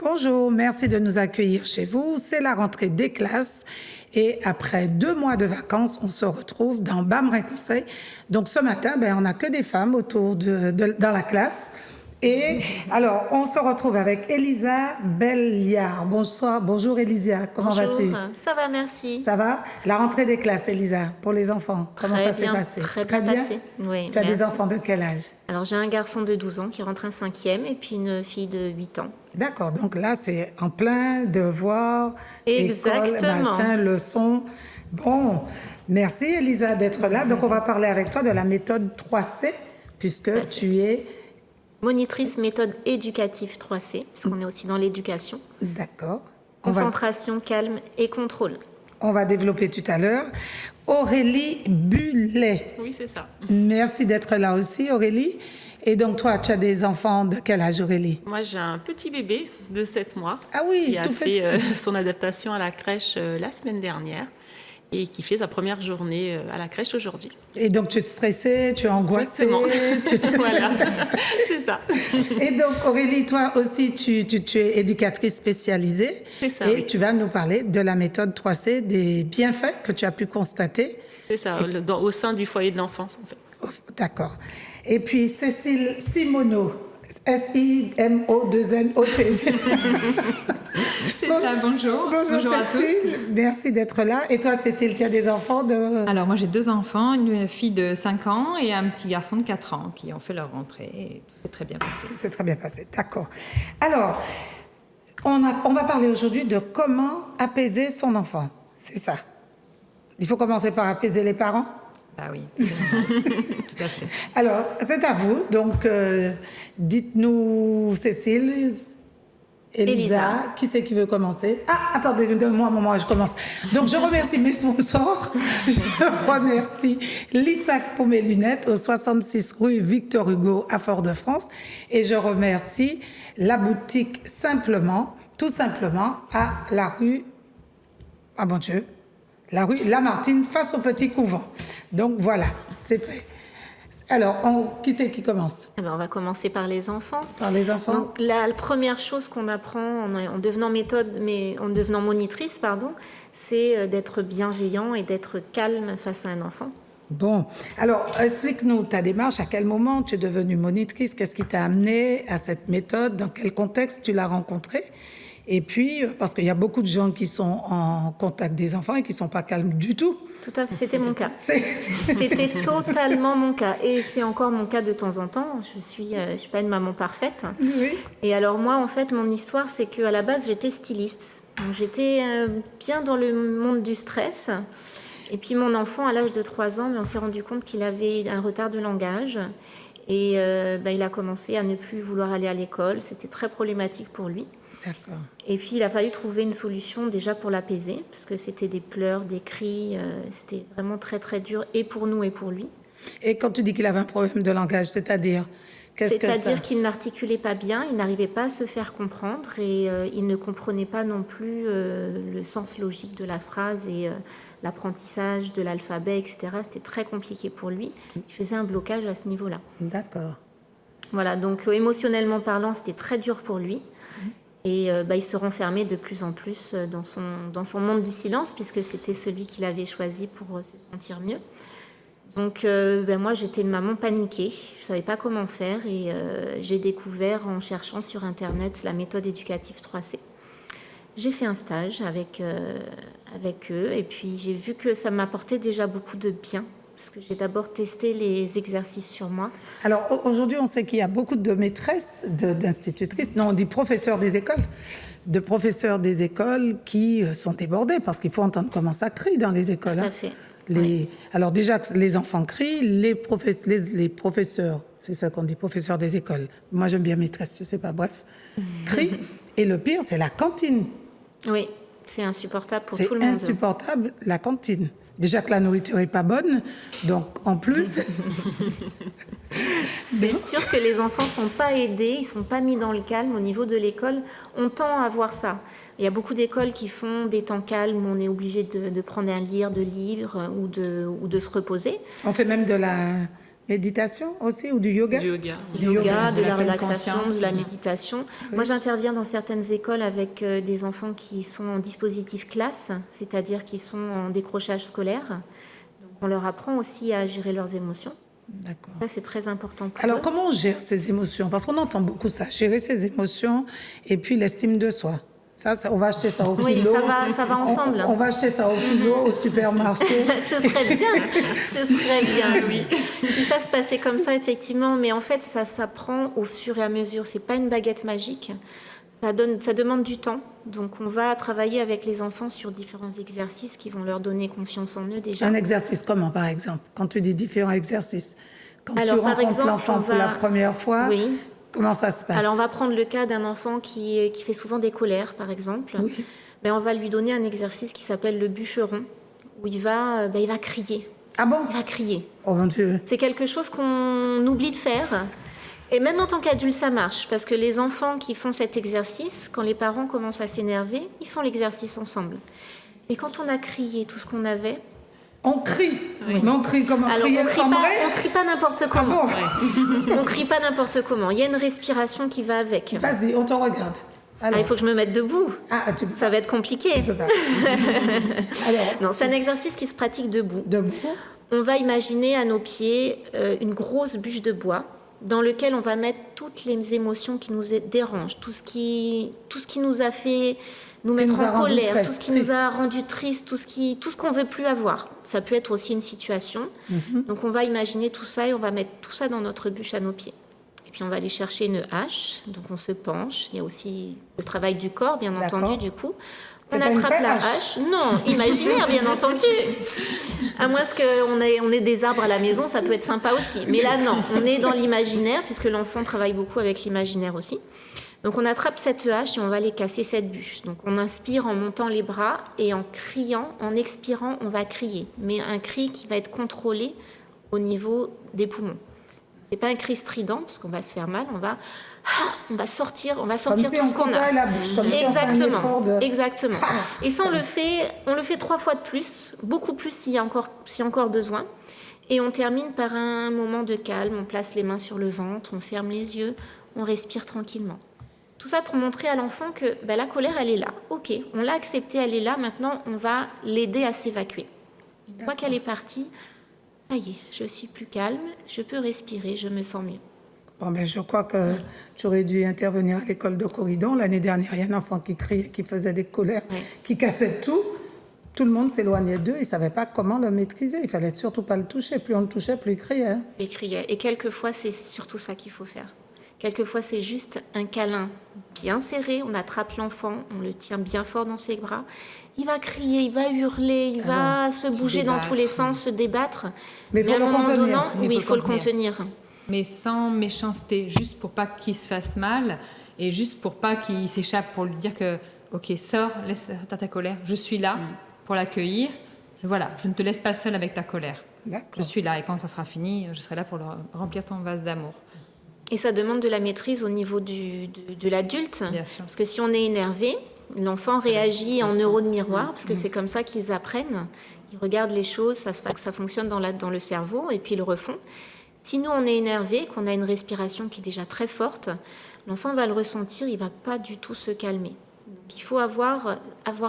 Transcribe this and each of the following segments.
Bonjour, merci de nous accueillir chez vous. C'est la rentrée des classes et après 2 mois de vacances, on se retrouve dans BAM Conseil. Donc ce matin, on n'a que des femmes autour dans la classe. Et alors, on se retrouve avec Elisa Belliard. Bonsoir, bonjour Elisa, comment vas-tu? Ça va, merci. Ça va? La rentrée des classes, Elisa, pour les enfants, comment ça s'est passé? Très bien passé. Oui, tu as des enfants de quel âge? Alors, j'ai un garçon de 12 ans qui rentre en 5e et puis une fille de 8 ans. D'accord, donc là, c'est en plein devoir, Exactement. école, machin, leçon. Bon, merci Elisa d'être là. Donc, on va parler avec toi de la méthode 3C, puisque tu es... Monitrice méthode éducative 3C, puisqu'on est aussi dans l'éducation. D'accord. Concentration, calme et contrôle. On va développer tout à l'heure. Aurélie Bullet. Oui, c'est ça. Merci d'être là aussi, Aurélie. Et donc, toi, tu as des enfants de quel âge, Aurélie? Moi, j'ai un petit bébé de 7 mois qui a fait son adaptation à la crèche la semaine dernière et qui fait sa première journée à la crèche aujourd'hui. Et donc, tu es stressée, tu es angoissée. Exactement. Voilà, c'est ça. Et donc, Aurélie, toi aussi, tu es éducatrice spécialisée. C'est ça, Et oui. tu vas nous parler de la méthode 3C, des bienfaits que tu as pu constater. C'est ça, au sein du foyer de l'enfance, en fait. D'accord. Et puis, Cécile Simoneau. S-I-M-O-2-N-O-T. C'est ça, bonjour. Bonjour à tous. Merci d'être là. Et toi, Cécile, tu as des enfants de... Alors, moi, j'ai 2 enfants, une fille de 5 ans et un petit garçon de 4 ans qui ont fait leur rentrée. Et tout s'est très bien passé. C'est très bien passé, d'accord. Alors, on va parler aujourd'hui de comment apaiser son enfant. C'est ça. Il faut commencer par apaiser les parents. Ah oui, c'est tout à fait. Alors, c'est à vous. Donc, dites-nous, Cécile, Elisa, qui c'est qui veut commencer? Ah, attendez, donne-moi un moment, je commence. Donc, je remercie mes sponsors. Je remercie Lissac pour mes lunettes au 66 rue Victor Hugo à Fort-de-France. Et je remercie la boutique Simplement, tout simplement, à la rue... Ah mon Dieu, la rue Lamartine, face au Petit Couvent. Donc voilà, c'est fait. Alors, qui c'est qui commence? On va commencer par les enfants. Par les enfants. Donc, la première chose qu'on apprend en devenant monitrice, c'est d'être bienveillant et d'être calme face à un enfant. Bon, alors explique-nous ta démarche, à quel moment tu es devenue monitrice, qu'est-ce qui t'a amené à cette méthode, dans quel contexte tu l'as rencontrée? Et puis, parce qu'il y a beaucoup de gens qui sont en contact des enfants et qui ne sont pas calmes du tout. Tout à fait, c'était mon cas. C'était totalement mon cas. Et c'est encore mon cas de temps en temps. Je suis pas une maman parfaite. Oui. Et alors moi, en fait, mon histoire, c'est qu'à la base, j'étais styliste. Donc, j'étais bien dans le monde du stress. Et puis mon enfant, à l'âge de 3 ans, on s'est rendu compte qu'il avait un retard de langage. Et il a commencé à ne plus vouloir aller à l'école. C'était très problématique pour lui. D'accord. Et puis, il a fallu trouver une solution déjà pour l'apaiser, parce que c'était des pleurs, des cris, c'était vraiment très, très dur, et pour nous et pour lui. Et quand tu dis qu'il avait un problème de langage, c'est-à-dire C'est-à-dire qu'il n'articulait pas bien, il n'arrivait pas à se faire comprendre, et il ne comprenait pas non plus le sens logique de la phrase et l'apprentissage de l'alphabet, etc. C'était très compliqué pour lui. Il faisait un blocage à ce niveau-là. D'accord. Voilà, donc émotionnellement parlant, c'était très dur pour lui. Et il se renfermait de plus en plus dans son monde du silence, puisque c'était celui qu'il avait choisi pour se sentir mieux. Donc moi, j'étais une maman paniquée. Je ne savais pas comment faire et j'ai découvert en cherchant sur Internet la méthode éducative 3C. J'ai fait un stage avec eux et puis j'ai vu que ça m'apportait déjà beaucoup de bien. Parce que j'ai d'abord testé les exercices sur moi. Alors aujourd'hui, on sait qu'il y a beaucoup de maîtresses, d'institutrices, non, on dit professeurs des écoles, qui sont débordés parce qu'il faut entendre comment ça crie dans les écoles. Tout à fait. Alors déjà, les enfants crient, les professeurs, c'est ça qu'on dit, professeurs des écoles. Moi, j'aime bien maîtresse, je sais pas, bref, crient. Et le pire, c'est la cantine. Oui, c'est insupportable pour tout le monde. C'est insupportable, la cantine. Déjà que la nourriture est pas bonne, donc en plus... C'est sûr que les enfants sont pas aidés, ils sont pas mis dans le calme au niveau de l'école. On tend à voir ça. Il y a beaucoup d'écoles qui font des temps calmes où on est obligé de prendre un livre ou de se reposer. On fait même de la Méditation aussi ou du yoga? Du yoga. Du yoga, de de la la pleine relaxation, conscience. de la méditation. Moi, j'interviens dans certaines écoles avec des enfants qui sont en dispositif classe, c'est-à-dire qui sont en décrochage scolaire. Donc, on leur apprend aussi à gérer leurs émotions. D'accord. Ça, c'est très important pour Alors, eux. comment on gère ses émotions? Parce qu'on entend beaucoup ça, gérer ses émotions et puis l'estime de soi. Ça, on va acheter ça au Oui, kilo. ça va ensemble. On va acheter ça au kilo au supermarché. Ce serait bien, oui. Si ça se passait comme ça, effectivement, mais en fait, ça s'apprend au fur et à mesure. C'est pas une baguette magique. Ça demande du temps. Donc, on va travailler avec les enfants sur différents exercices qui vont leur donner confiance en eux déjà. Un exercice comment, par exemple? Quand tu dis différents exercices, quand Alors, tu par rencontres exemple, l'enfant on pour la va- première fois, Oui. comment ça se passe? Alors, on va prendre le cas d'un enfant qui fait souvent des colères, par exemple. Oui. Ben, on va lui donner un exercice qui s'appelle le bûcheron, où il va crier. Ah bon? Il va crier. Oh mon Dieu. C'est quelque chose qu'on oublie de faire. Et même en tant qu'adulte, ça marche. Parce que les enfants qui font cet exercice, quand les parents commencent à s'énerver, ils font l'exercice ensemble. Et quand on a crié tout ce qu'on avait, On crie. Mais on crie comme alors on crie pas n'importe comment. On crie pas n'importe comment. Il y a une respiration qui va avec. Vas-y, on te regarde. Ah, il faut que je me mette debout. Tu Ça va être compliqué. peux pas. Alors, Non, c'est un exercice qui se pratique debout. debout. On va imaginer à nos pieds une grosse bûche de bois dans lequel on va mettre toutes les émotions qui nous dérangent, tout ce qui nous a fait nous mettre nous a en rendu colère, triste, tout ce qui nous a rendu triste, tout ce qu'on veut plus avoir. Ça peut être aussi une situation. Donc on va imaginer tout ça et on va mettre tout ça dans notre bûche à nos pieds. Et puis on va aller chercher une hache, donc on se penche. Il y a aussi le travail du corps, bien D'accord. entendu, du coup. C'est On pas une attrape vraie la hache. hache. Non, imaginaire, bien entendu. À moins qu'on ait des arbres à la maison, ça peut être sympa aussi. Mais là, non, on est dans l'imaginaire, puisque l'enfant travaille beaucoup avec l'imaginaire aussi. Donc on attrape cette hache et on va aller casser cette bûche. Donc on inspire en montant les bras et en criant, en expirant, on va crier. Mais un cri qui va être contrôlé au niveau des poumons. C'est pas un cri strident, parce qu'on va se faire mal, on va sortir Comme si tout on ce qu'on a. contraille la bouche, comme si on fait un effort de... Exactement. Et ça, on le fait 3 fois de plus, beaucoup plus s'il y a encore besoin. Et on termine par un moment de calme, on place les mains sur le ventre, on ferme les yeux, on respire tranquillement. Tout ça pour montrer à l'enfant que la colère, elle est là. Ok, on l'a acceptée, elle est là, maintenant on va l'aider à s'évacuer. Une fois qu'elle est partie, ça y est, je suis plus calme, je peux respirer, je me sens mieux. Bon, je crois que tu aurais dû intervenir à l'école de Corridon. L'année dernière, il y a un enfant qui criait, qui faisait des colères, qui cassait tout. Tout le monde s'éloignait d'eux. Ils ne savaient pas comment le maîtriser. Il fallait surtout pas le toucher. Plus on le touchait, plus il criait. Il criait. Et quelquefois, c'est surtout ça qu'il faut faire. Quelquefois, c'est juste un câlin bien serré. On attrape l'enfant, on le tient bien fort dans ses bras. Il va crier, il va hurler, il va se bouger dans tous les sens, se débattre. Mais pour à un le moment contenir. donnant, Mais oui, il faut le contenir. Mais sans méchanceté, juste pour pas qu'il se fasse mal et juste pour pas qu'il s'échappe, pour lui dire que, ok, sors, laisse ta colère, je suis là pour l'accueillir. Voilà, je ne te laisse pas seule avec ta colère. D'accord. Je suis là et quand ça sera fini, je serai là pour remplir ton vase d'amour. Et ça demande de la maîtrise au niveau de l'adulte. Bien sûr. Parce que si on est énervé, l'enfant réagit en neurones miroirs, parce que c'est comme ça qu'ils apprennent. Ils regardent les choses, ça fonctionne dans le cerveau, et puis ils le refont. Si nous, on est énervé, qu'on a une respiration qui est déjà très forte, l'enfant va le ressentir, il ne va pas du tout se calmer. Donc, il faut avoir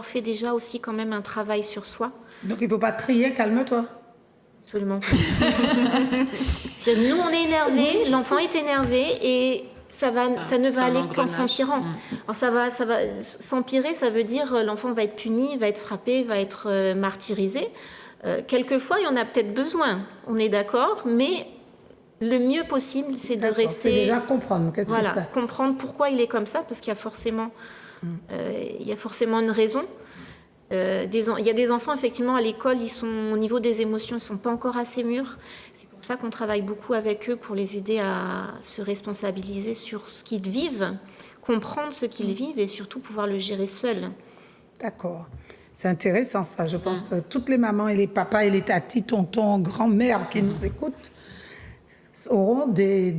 fait déjà aussi quand même un travail sur soi. Donc il ne faut pas crier, calme-toi. Absolument pas. Nous, on est énervé, l'enfant est énervé, et ça ne va aller qu'en s'empirant. Alors ça va s'empirer, ça veut dire l'enfant va être puni, va être frappé, va être martyrisé. Quelquefois, il y en a peut-être besoin, on est d'accord, mais le mieux possible, c'est de D'accord. rester... C'est déjà comprendre qu'est-ce qui se passe. Comprendre pourquoi il est comme ça, parce qu'il y a forcément une raison. Il y a des enfants, effectivement, à l'école, ils sont au niveau des émotions, ils ne sont pas encore assez mûrs. C'est pour ça qu'on travaille beaucoup avec eux pour les aider à se responsabiliser sur ce qu'ils vivent, comprendre ce qu'ils vivent et surtout pouvoir le gérer seuls. D'accord. C'est intéressant ça. Je pense que toutes les mamans et les papas et les tatis, tontons, grand-mères qui nous écoutent auront des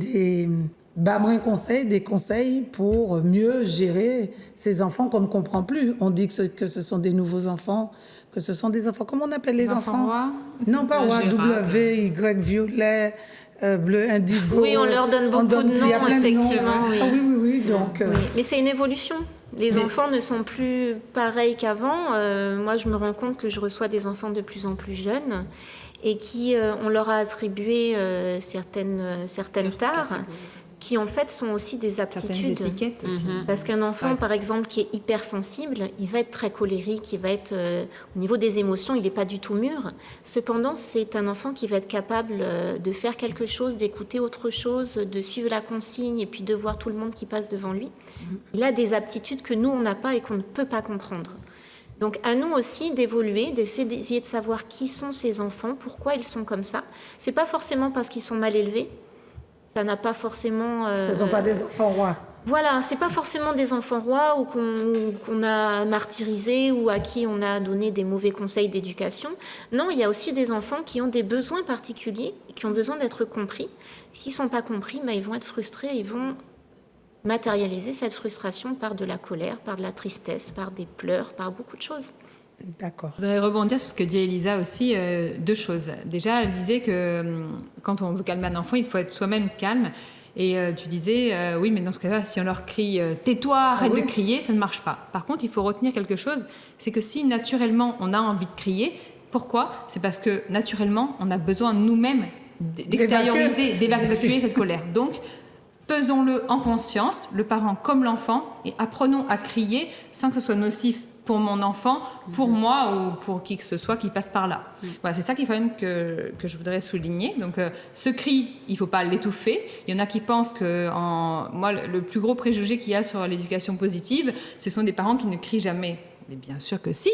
des conseils pour mieux gérer ces enfants qu'on ne comprend plus. On dit que ce sont des nouveaux enfants, que ce sont des enfants... Comment on appelle les enfants rois? Non, pas rois, Gérard. W, Y, violet, bleu indigo. Oui, on leur donne beaucoup de il y a noms, plein de noms. effectivement. Oui. Ah oui, donc... Oui, mais c'est une évolution. Les enfants ne sont plus pareils qu'avant. Moi, je me rends compte que je reçois des enfants de plus en plus jeunes et qui, on leur a attribué certaines tares qui, en fait, sont aussi des aptitudes. Certaines étiquettes aussi. Parce qu'un enfant, Ouais. par exemple, qui est hypersensible, il va être très colérique, il va être, au niveau des émotions, il n'est pas du tout mûr. Cependant, c'est un enfant qui va être capable de faire quelque chose, d'écouter autre chose, de suivre la consigne et puis de voir tout le monde qui passe devant lui. Il a des aptitudes que nous, on n'a pas et qu'on ne peut pas comprendre. Donc à nous aussi d'évoluer, d'essayer de savoir qui sont ces enfants, pourquoi ils sont comme ça. C'est pas forcément parce qu'ils sont mal élevés. Ça n'a pas forcément... Ce ne sont pas des enfants rois. Voilà, c'est pas forcément des enfants rois ou qu'on a martyrisés ou à qui on a donné des mauvais conseils d'éducation. Non, il y a aussi des enfants qui ont des besoins particuliers, qui ont besoin d'être compris. S'ils ne sont pas compris, ils vont être frustrés, ils vont matérialiser cette frustration par de la colère, par de la tristesse, par des pleurs, par beaucoup de choses. D'accord. Je voudrais rebondir sur ce que dit Elisa aussi, deux choses. Déjà, elle disait que quand on veut calmer un enfant, il faut être soi-même calme. Et tu disais, oui, mais dans ce cas-là, si on leur crie « tais-toi, arrête de crier », ça ne marche pas. Par contre, il faut retenir quelque chose, c'est que si naturellement on a envie de crier, pourquoi ? C'est parce que naturellement, on a besoin nous-mêmes d'extérioriser, d'évacuer cette colère. Donc, faisons-le en conscience, le parent comme l'enfant, et apprenons à crier sans que ce soit nocif pour mon enfant, pour moi ou pour qui que ce soit qui passe par là. Voilà, c'est ça qu'il faut même que je voudrais souligner. Donc, ce cri, il ne faut pas l'étouffer. Il y en a qui pensent que... Moi, le plus gros préjugé qu'il y a sur l'éducation positive, ce sont des parents qui ne crient jamais. Mais bien sûr que si.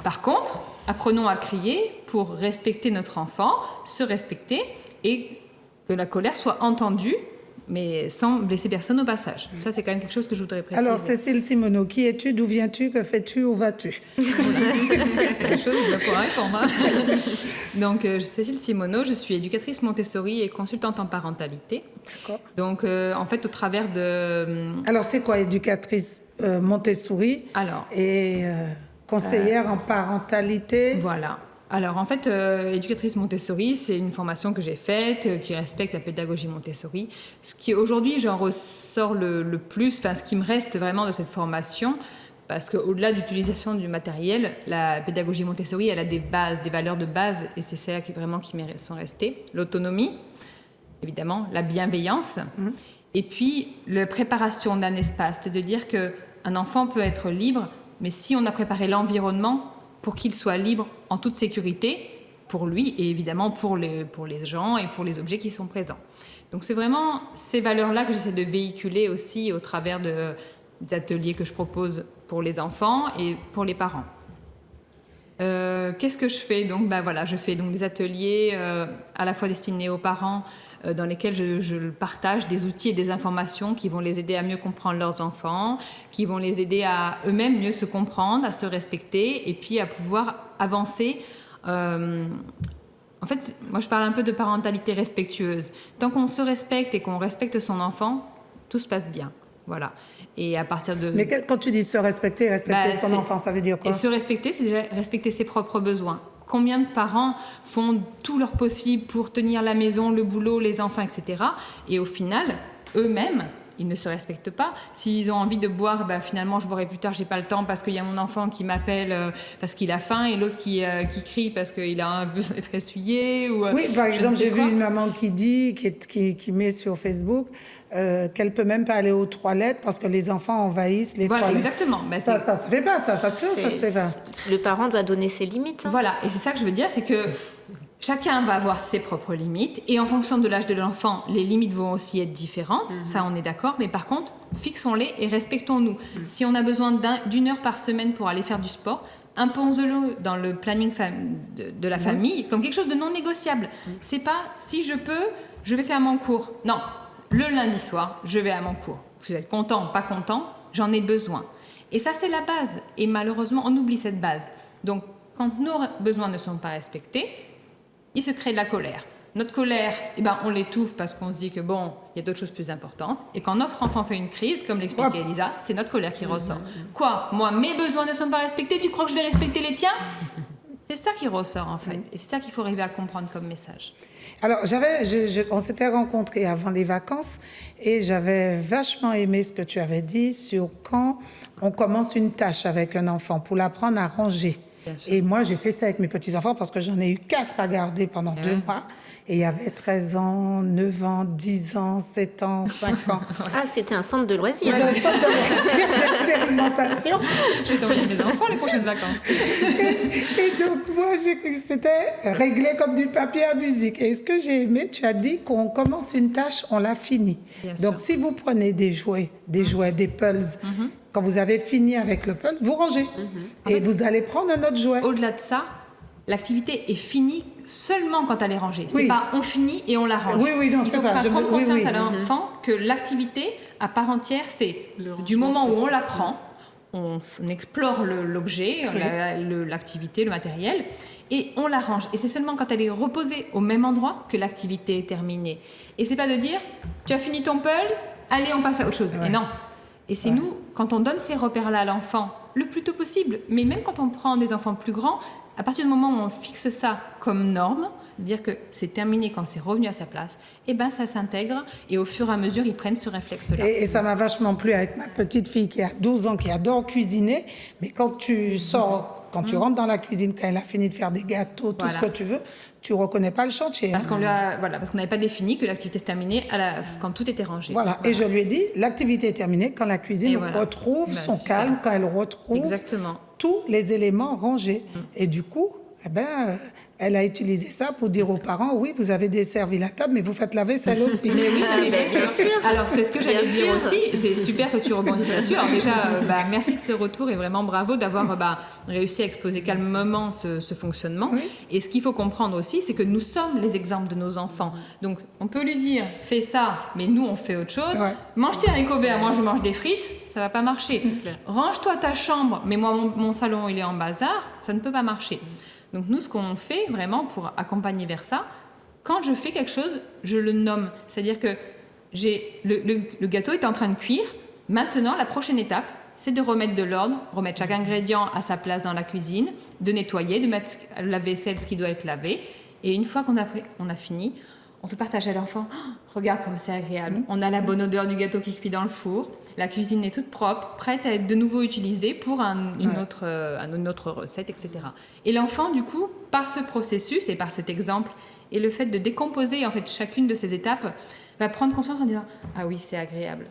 Par contre, apprenons à crier pour respecter notre enfant, se respecter et que la colère soit entendue, mais sans blesser personne au passage. Ça, c'est quand même quelque chose que je voudrais préciser. Alors, Cécile Simoneau, qui es-tu, d'où viens-tu, que fais-tu, où vas-tu? Quelque chose, je dois pouvoir répondre. Donc, je suis Cécile Simoneau, je suis éducatrice Montessori et consultante en parentalité. D'accord. Donc, en fait, au travers de... Alors, c'est quoi éducatrice Montessori Alors, et conseillère en parentalité? voilà. Alors, en fait, éducatrice Montessori, c'est une formation que j'ai faite, qui respecte la pédagogie Montessori. Ce qui, aujourd'hui, j'en ressors le plus, enfin, ce qui me reste vraiment de cette formation, parce qu'au-delà d'utilisation du matériel, la pédagogie Montessori, elle a des bases, des valeurs de base, et c'est celles qui vraiment qui sont restées. L'autonomie, évidemment, la bienveillance, et puis la préparation d'un espace, c'est de dire qu'un enfant peut être libre, mais si on a préparé l'environnement pour qu'il soit libre en toute sécurité, pour lui et évidemment pour les gens et pour les objets qui sont présents. Donc c'est vraiment ces valeurs-là que j'essaie de véhiculer aussi au travers des ateliers que je propose pour les enfants et pour les parents. Qu'est-ce que je fais ? Donc voilà, je fais donc des ateliers à la fois destinés aux parents, dans lesquels je partage des outils et des informations qui vont les aider à mieux comprendre leurs enfants, qui vont les aider à eux-mêmes mieux se comprendre, à se respecter et puis à pouvoir avancer. En fait, moi je parle un peu de parentalité respectueuse. Tant qu'on se respecte et qu'on respecte son enfant, tout se passe bien. Voilà. Et à partir de... Mais quand tu dis se respecter, son enfant, ça veut dire quoi? Et se respecter, c'est déjà respecter ses propres besoins. Combien de parents font tout leur possible pour tenir la maison, le boulot, les enfants, etc. Et au final, eux-mêmes, ils ne se respectent pas. S'ils ont envie de boire, finalement, je boirai plus tard, j'ai pas le temps parce qu'il y a mon enfant qui m'appelle parce qu'il a faim et l'autre qui crie parce qu'il a besoin d'être essuyé. Ou, oui, par exemple, j'ai vu une maman qui dit, qui met sur Facebook qu'elle peut même pas aller aux toilettes parce que les enfants envahissent les toilettes. Exactement. Ça se fait pas, ça se fait pas. Le parent doit donner ses limites. Voilà, et c'est ça que je veux dire, c'est que chacun va avoir ses propres limites et en fonction de l'âge de l'enfant, les limites vont aussi être différentes, ça on est d'accord, mais par contre, fixons-les et respectons-nous. Si on a besoin d'une heure par semaine pour aller faire du sport, imposons-le dans le planning de la famille comme quelque chose de non négociable. C'est pas si je peux, je vais faire mon cours. Non, le lundi soir, je vais à mon cours. Vous êtes content ou pas content, j'en ai besoin. Et ça c'est la base et malheureusement on oublie cette base. Donc quand nos besoins ne sont pas respectés, il se crée de la colère. Notre colère, on l'étouffe parce qu'on se dit que il y a d'autres choses plus importantes. Et quand notre enfant fait une crise, comme l'expliquait Elisa, c'est notre colère qui ressort. Quoi ? Moi, mes besoins ne sont pas respectés, tu crois que je vais respecter les tiens ? C'est ça qui ressort en fait. Et c'est ça qu'il faut arriver à comprendre comme message. Alors, on s'était rencontrés avant les vacances et j'avais vachement aimé ce que tu avais dit sur quand on commence une tâche avec un enfant pour l'apprendre à ranger. Et moi, j'ai fait ça avec mes petits-enfants parce que j'en ai eu 4 à garder pendant 2 mois. Et il y avait 13 ans, 9 ans, 10 ans, 7 ans, 5 ans. Ah, c'était un centre de loisirs. C'était un centre d'expérimentation. Je vais t'envoyer mes enfants les prochaines vacances. Et donc, moi, c'était réglé comme du papier à musique. Et ce que j'ai aimé, tu as dit qu'on commence une tâche, on la finit. Donc, si vous prenez des jouets, des puzzles, quand vous avez fini avec le puzzle, vous rangez. Et vous allez prendre un autre jouet. Au-delà de ça, l'activité est finie seulement quand elle est rangée. C'est Oui. pas on finit et on la range. Oui, non, Il c'est faut ça. prendre conscience à l'enfant que l'activité à part entière, c'est du moment où on la prend, on explore l'objet, l'activité, le matériel, et on la range. Et c'est seulement quand elle est reposée au même endroit que l'activité est terminée. Et c'est pas de dire, tu as fini ton puzzle, allez, on passe à autre chose. Et non. Et c'est nous, quand on donne ces repères-là à l'enfant, le plus tôt possible, mais même quand on prend des enfants plus grands, à partir du moment où on fixe ça comme norme, dire que c'est terminé quand c'est revenu à sa place, et ben ça s'intègre et au fur et à mesure, ils prennent ce réflexe-là. Et ça m'a vachement plu avec ma petite fille qui a 12 ans, qui adore cuisiner. Mais quand tu sors, quand tu rentres dans la cuisine, quand elle a fini de faire des gâteaux, tout ce que tu veux, tu reconnais pas le chantier. Parce qu'on parce qu'on n'avait pas défini que l'activité se terminait quand tout était rangé. Voilà. Et je lui ai dit, l'activité est terminée quand la cuisine retrouve son calme, quand elle retrouve tous les éléments rangés. Et du coup, elle a utilisé ça pour dire aux parents, oui, vous avez desservi la table, mais vous faites la vaisselle aussi. Mais oui, bien sûr. Alors, c'est ce que j'allais dire aussi. C'est super que tu rebondisses là-dessus. Alors déjà, merci de ce retour et vraiment bravo d'avoir réussi à exposer calmement ce fonctionnement. Oui. Et ce qu'il faut comprendre aussi, c'est que nous sommes les exemples de nos enfants. Donc, on peut lui dire, fais ça, mais nous, on fait autre chose. Ouais. Mange tes haricots verts, moi, je mange des frites, ça va pas marcher. Range-toi ta chambre, mais moi, mon salon, il est en bazar, ça ne peut pas marcher. Donc nous, ce qu'on fait vraiment pour accompagner vers ça, quand je fais quelque chose, je le nomme. C'est-à-dire que le gâteau est en train de cuire. Maintenant, la prochaine étape, c'est de remettre de l'ordre, remettre chaque ingrédient à sa place dans la cuisine, de nettoyer, de mettre la vaisselle, ce qui doit être lavé. Et une fois qu'on a fini, on fait partager à l'enfant. Oh, regarde comme c'est agréable. On a la bonne odeur du gâteau qui cuit dans le four. La cuisine est toute propre, prête à être de nouveau utilisée pour une autre recette, etc. Et l'enfant, du coup, par ce processus et par cet exemple, et le fait de décomposer en fait chacune de ces étapes, va prendre conscience en disant « Ah oui, c'est agréable ».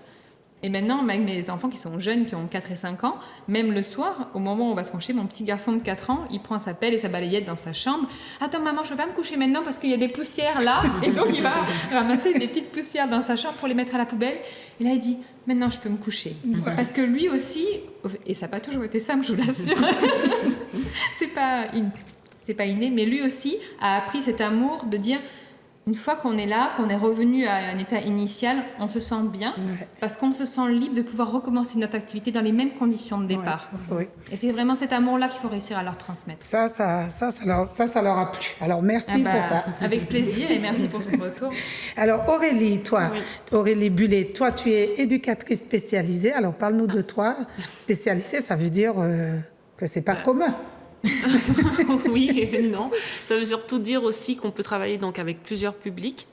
Et maintenant, avec mes enfants qui sont jeunes, qui ont 4 et 5 ans, même le soir, au moment où on va se coucher, mon petit garçon de 4 ans, il prend sa pelle et sa balayette dans sa chambre. « Attends maman, je ne peux pas me coucher maintenant parce qu'il y a des poussières là. » Et donc il va ramasser des petites poussières dans sa chambre pour les mettre à la poubelle. Et là il dit « Maintenant je peux me coucher. » Parce que lui aussi, et ça n'a pas toujours été simple, je vous l'assure, c'est pas inné, mais lui aussi a appris cet amour de dire... Une fois qu'on est là, qu'on est revenu à un état initial, on se sent bien parce qu'on se sent libre de pouvoir recommencer notre activité dans les mêmes conditions de départ. Oui. Et c'est vraiment cet amour-là qu'il faut réussir à leur transmettre. Ça leur a plu. Alors, merci pour ça. Avec plaisir et merci pour ce retour. Alors, Aurélie, toi, Aurélie Bullet, toi, tu es éducatrice spécialisée. Alors, parle-nous de toi. Spécialisée, ça veut dire que c'est pas commun. Oui et non. Ça veut surtout dire aussi qu'on peut travailler donc avec plusieurs publics.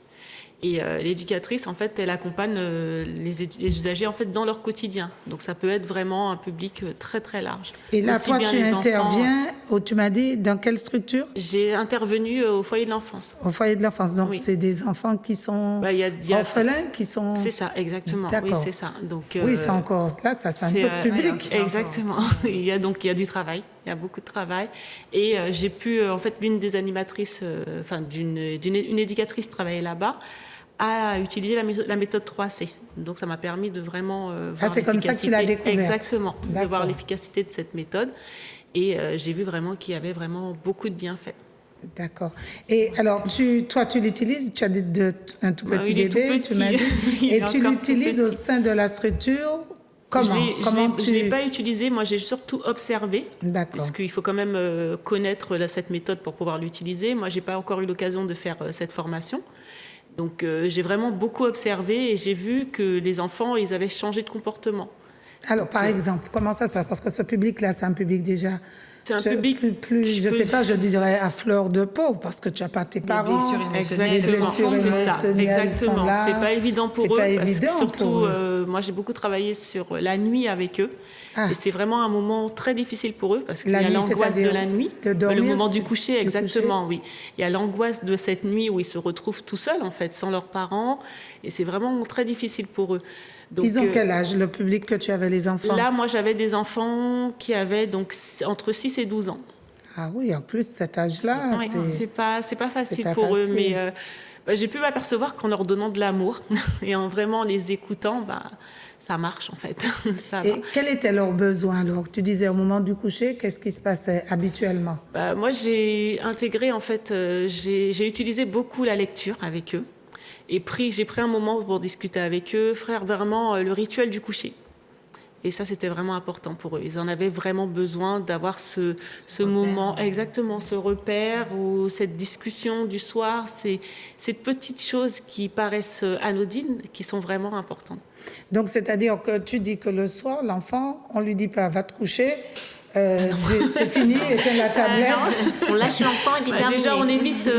Et l'éducatrice, en fait, elle accompagne les usagers en fait, dans leur quotidien. Donc, ça peut être vraiment un public très, très large. Et là, toi, tu interviens, tu m'as dit, dans quelle structure ? J'ai intervenu au foyer de l'enfance. Au foyer de l'enfance. Donc, c'est des enfants qui sont orphelins, qui sont... C'est ça, exactement. D'accord. Oui, c'est ça. Donc, oui, c'est encore... Là, ça, c'est un autre public. Exactement. Il y a du travail. Il y a beaucoup de travail. Et j'ai pu, en fait, l'une des animatrices, une éducatrice travaillait là-bas, à utiliser la méthode 3C. Donc, ça m'a permis de vraiment voir c'est comme ça que tu l'as découvert. Exactement, de voir l'efficacité de cette méthode. Et j'ai vu vraiment qu'il y avait vraiment beaucoup de bienfaits. D'accord. Et alors, toi, tu l'utilises, tu as un tout petit bébé, tu m'as dit, et tu l'utilises au sein de la structure. Comment Je ne l'ai pas utilisé, moi j'ai surtout observé. D'accord. Parce qu'il faut quand même connaître cette méthode pour pouvoir l'utiliser. Moi, je n'ai pas encore eu l'occasion de faire cette formation. Donc, j'ai vraiment beaucoup observé et j'ai vu que les enfants, ils avaient changé de comportement. Alors, par exemple, comment ça se passe ? Parce que ce public-là, c'est un public déjà C'est un public je sais pas, je dirais à fleur de peau, parce que tu n'as pas tes parents. blessures émotionnelles. Exactement, blessures c'est ça. émotionnelles Exactement. sont là. C'est pas évident pour C'est eux, pas parce évident que surtout, pour eux. moi j'ai beaucoup travaillé sur la nuit avec eux, Ah. et c'est vraiment un moment très difficile pour eux, parce qu'il y La a nuit, l'angoisse de c'est-à-dire la nuit, de dormir, le moment du coucher, du exactement, oui. Il y a l'angoisse de cette nuit où ils se retrouvent tout seuls, en fait, sans leurs parents, et c'est vraiment très difficile pour eux. Donc, Ils ont quel âge, le public que tu avais, les enfants? là, moi j'avais des enfants qui avaient donc entre 6 et 12 ans. Ah oui, en plus, cet âge-là, Ouais, c'est pas facile pas pour eux, facile. mais j'ai pu m'apercevoir qu'en leur donnant de l'amour et en vraiment les écoutant, ça marche en fait. Ça va. Et quels étaient leurs besoins alors? Tu disais au moment du coucher, qu'est-ce qui se passait habituellement? Moi, j'ai intégré en fait, j'ai utilisé beaucoup la lecture avec eux et j'ai pris un moment pour discuter avec eux, faire vraiment le rituel du coucher. Et ça, c'était vraiment important pour eux. Ils en avaient vraiment besoin d'avoir ce moment, exactement, ce repère ou cette discussion du soir. C'est ces petites choses qui paraissent anodines, qui sont vraiment importantes. Donc, c'est-à-dire que tu dis que le soir, l'enfant, on lui dit pas, va te coucher, c'est fini, éteins la tablette. On lâche l'enfant et puis terminé. Déjà, on évite,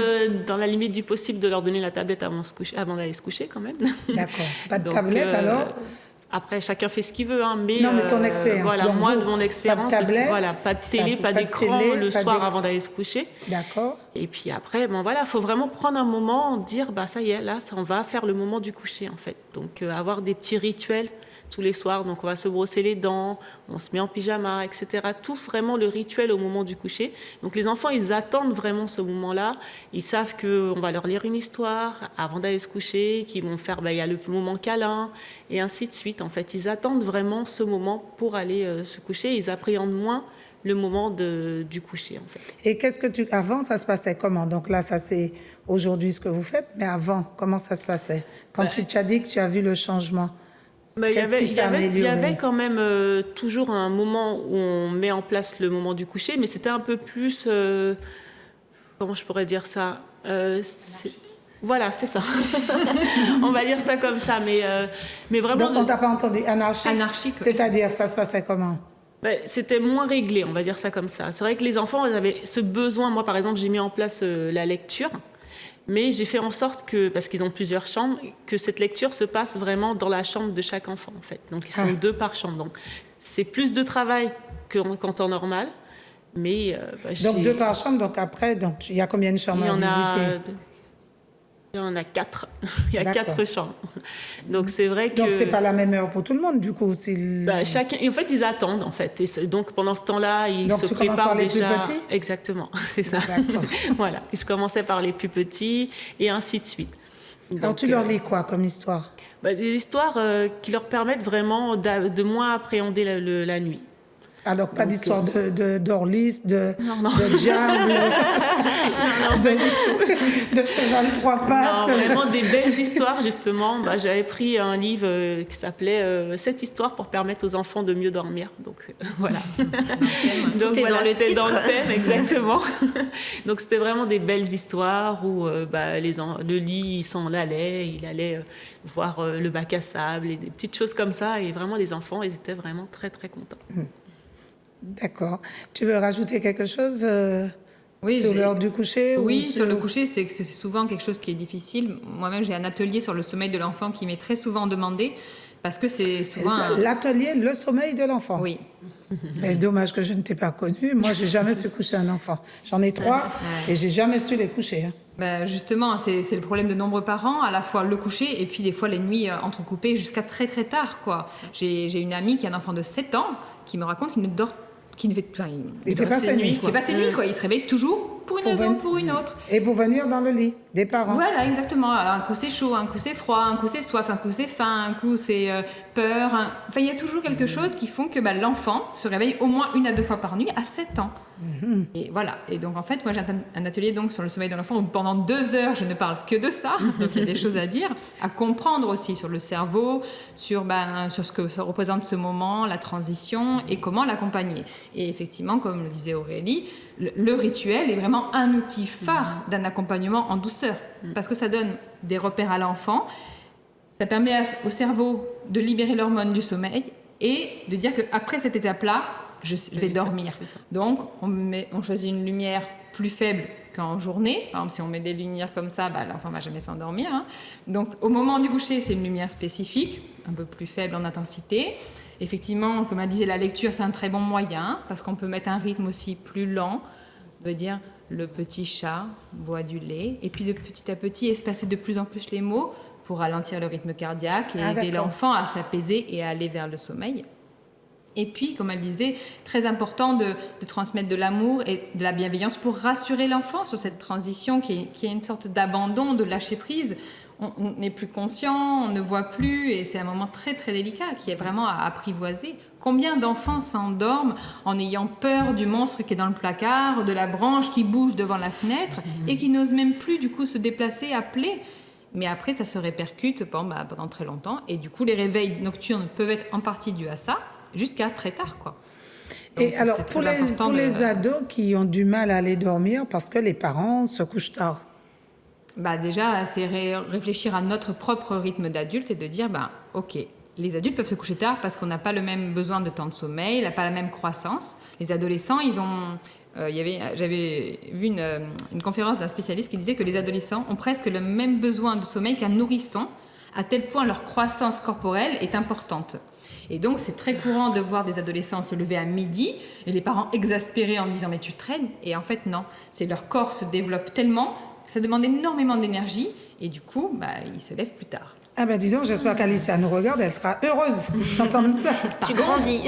dans la limite du possible, de leur donner la tablette avant d'aller se coucher quand même. D'accord. Pas de Donc, tablette alors? Après, chacun fait ce qu'il veut, hein, mais, Non, mais ton expérience. voilà, Donc, moi, vous, de mon expérience, pas de tablette, pas de télé, pas pas de d'écran télé, le pas soir d'écran. avant d'aller se coucher. D'accord. Et puis après, voilà, faut vraiment prendre un moment, dire, ça y est, là, on va faire le moment du coucher, en fait. Donc, avoir des petits rituels tous les soirs. Donc, on va se brosser les dents, on se met en pyjama, etc. Tout vraiment le rituel au moment du coucher. Donc, les enfants, ils attendent vraiment ce moment-là. Ils savent qu'on va leur lire une histoire avant d'aller se coucher, qu'ils vont faire, il y a le moment câlin, et ainsi de suite. En fait, ils attendent vraiment ce moment pour aller se coucher. Ils appréhendent moins le moment du coucher, en fait. Et avant, ça se passait comment? Donc là, ça c'est aujourd'hui ce que vous faites, mais avant, comment ça se passait? Quand tu t'as dit que tu as vu le changement? Il y Qu'est-ce qui s'est avait amélioré? quand même toujours un moment où on met en place le moment du coucher, mais c'était un peu plus... comment je pourrais dire ça Voilà, c'est ça. On va dire ça comme ça, mais vraiment... Donc on t'a pas entendu anarchique? Anarchique, oui. C'est-à-dire, ça se passait comment? C'était moins réglé, on va dire ça comme ça. C'est vrai que les enfants, ils avaient ce besoin. Moi, par exemple, j'ai mis en place la lecture, mais j'ai fait en sorte que, parce qu'ils ont plusieurs chambres, que cette lecture se passe vraiment dans la chambre de chaque enfant, en fait. Donc, ils sont 2 par chambre. Donc, c'est plus de travail qu'en temps normal, mais... Donc 2 par chambre, donc après, il y a combien de chambres à visiter? Il y en a 4. Il y a D'accord. 4 chambres. Donc, c'est vrai que... Donc c'est pas la même heure pour tout le monde, du coup. chacun, et en fait, ils attendent, en fait. Et donc, pendant ce temps-là, ils Donc, se tu commences préparent par les déjà. plus petits? Exactement, c'est ça. D'accord. Voilà. Et je commençais par les plus petits et ainsi de suite. Alors Donc, tu leur lis quoi comme histoire? des histoires qui leur permettent vraiment de moins appréhender la nuit. Alors pas d'histoire d'Orlis, de Non. diable, de cheval 3 Non, pattes. vraiment des belles histoires, justement. J'avais pris un livre qui s'appelait « 7 histoires pour permettre aux enfants de mieux dormir ». Donc, voilà. Donc, Tout est dans le c'était dans titre. le thème, exactement. Donc, c'était vraiment des belles histoires où le lit, il s'en allait, il allait voir le bac à sable et des petites choses comme ça. Et vraiment, les enfants, ils étaient vraiment très, très contents. D'accord. Tu veux rajouter quelque chose Oui, sur l'heure du coucher? Oui, ou sur le coucher, c'est souvent quelque chose qui est difficile. Moi-même, j'ai un atelier sur le sommeil de l'enfant qui m'est très souvent demandé parce que c'est souvent... L'atelier, le sommeil de l'enfant. Oui. Mais dommage que je ne t'ai pas connu. Moi, j'ai jamais su coucher un enfant. J'en ai 3 et j'ai jamais su les coucher. Justement, c'est le problème de nombreux parents, à la fois le coucher et puis des fois les nuits entrecoupées jusqu'à très très tard, quoi. J'ai une amie qui a un enfant de 7 ans qui me raconte qu'il ne dort... Il fait pas ses nuits, Il fait pas ses nuits, quoi. Il se réveille toujours pour une raison ou pour une autre. Et pour venir dans le lit des parents. Voilà, exactement. Un coup c'est chaud, un coup c'est froid, un coup c'est soif, un coup c'est faim, un coup c'est peur. Enfin, il y a toujours quelque chose qui font que l'enfant se réveille au moins 1 à 2 fois par nuit à 7 ans. Et voilà. Et donc en fait, moi j'ai un atelier donc sur le sommeil de l'enfant où pendant 2 heures je ne parle que de ça. Donc il y a des choses à dire, à comprendre aussi sur le cerveau, sur ce que ça représente ce moment, la transition et comment l'accompagner. Et effectivement, comme le disait Aurélie, le rituel est vraiment un outil phare d'un accompagnement en douceur parce que ça donne des repères à l'enfant, ça permet au cerveau de libérer l'hormone du sommeil et de dire qu'après cette étape-là, je vais dormir. Donc, on choisit une lumière plus faible qu'en journée. Par exemple, si on met des lumières comme ça, l'enfant ne va jamais s'endormir. Hein. Donc, au moment du coucher, c'est une lumière spécifique, un peu plus faible en intensité. Effectivement, comme elle disait, la lecture, c'est un très bon moyen, parce qu'on peut mettre un rythme aussi plus lent, veut dire le petit chat boit du lait, et puis de petit à petit, espacer de plus en plus les mots pour ralentir le rythme cardiaque et aider l'enfant à s'apaiser et à aller vers le sommeil. Et puis, comme elle disait, très important de transmettre de l'amour et de la bienveillance pour rassurer l'enfant sur cette transition qui est une sorte d'abandon, de lâcher prise. On n'est plus conscient, on ne voit plus, et c'est un moment très très délicat qui est vraiment à apprivoiser. Combien d'enfants s'endorment en ayant peur du monstre qui est dans le placard, de la branche qui bouge devant la fenêtre et qui n'osent même plus du coup se déplacer, appeler. Mais après, ça se répercute pendant très longtemps, et du coup, les réveils nocturnes peuvent être en partie dus à ça, jusqu'à très tard, quoi. Donc, et alors, pour les ados qui ont du mal à aller dormir parce que les parents se couchent tard. Déjà, c'est réfléchir à notre propre rythme d'adulte et de dire, ok, les adultes peuvent se coucher tard parce qu'on n'a pas le même besoin de temps de sommeil, on n'a pas la même croissance. Les adolescents, ils ont... j'avais vu une conférence d'un spécialiste qui disait que les adolescents ont presque le même besoin de sommeil qu'un nourrisson, à tel point leur croissance corporelle est importante. Et donc, c'est très courant de voir des adolescents se lever à midi et les parents exaspérés en disant « mais tu traînes ». Et en fait, non, c'est leur corps se développe tellement, ça demande énormément d'énergie et du coup, ils se lèvent plus tard. Dis donc, j'espère qu'Alicia nous regarde, elle sera heureuse d'entendre ça. Tu grandis.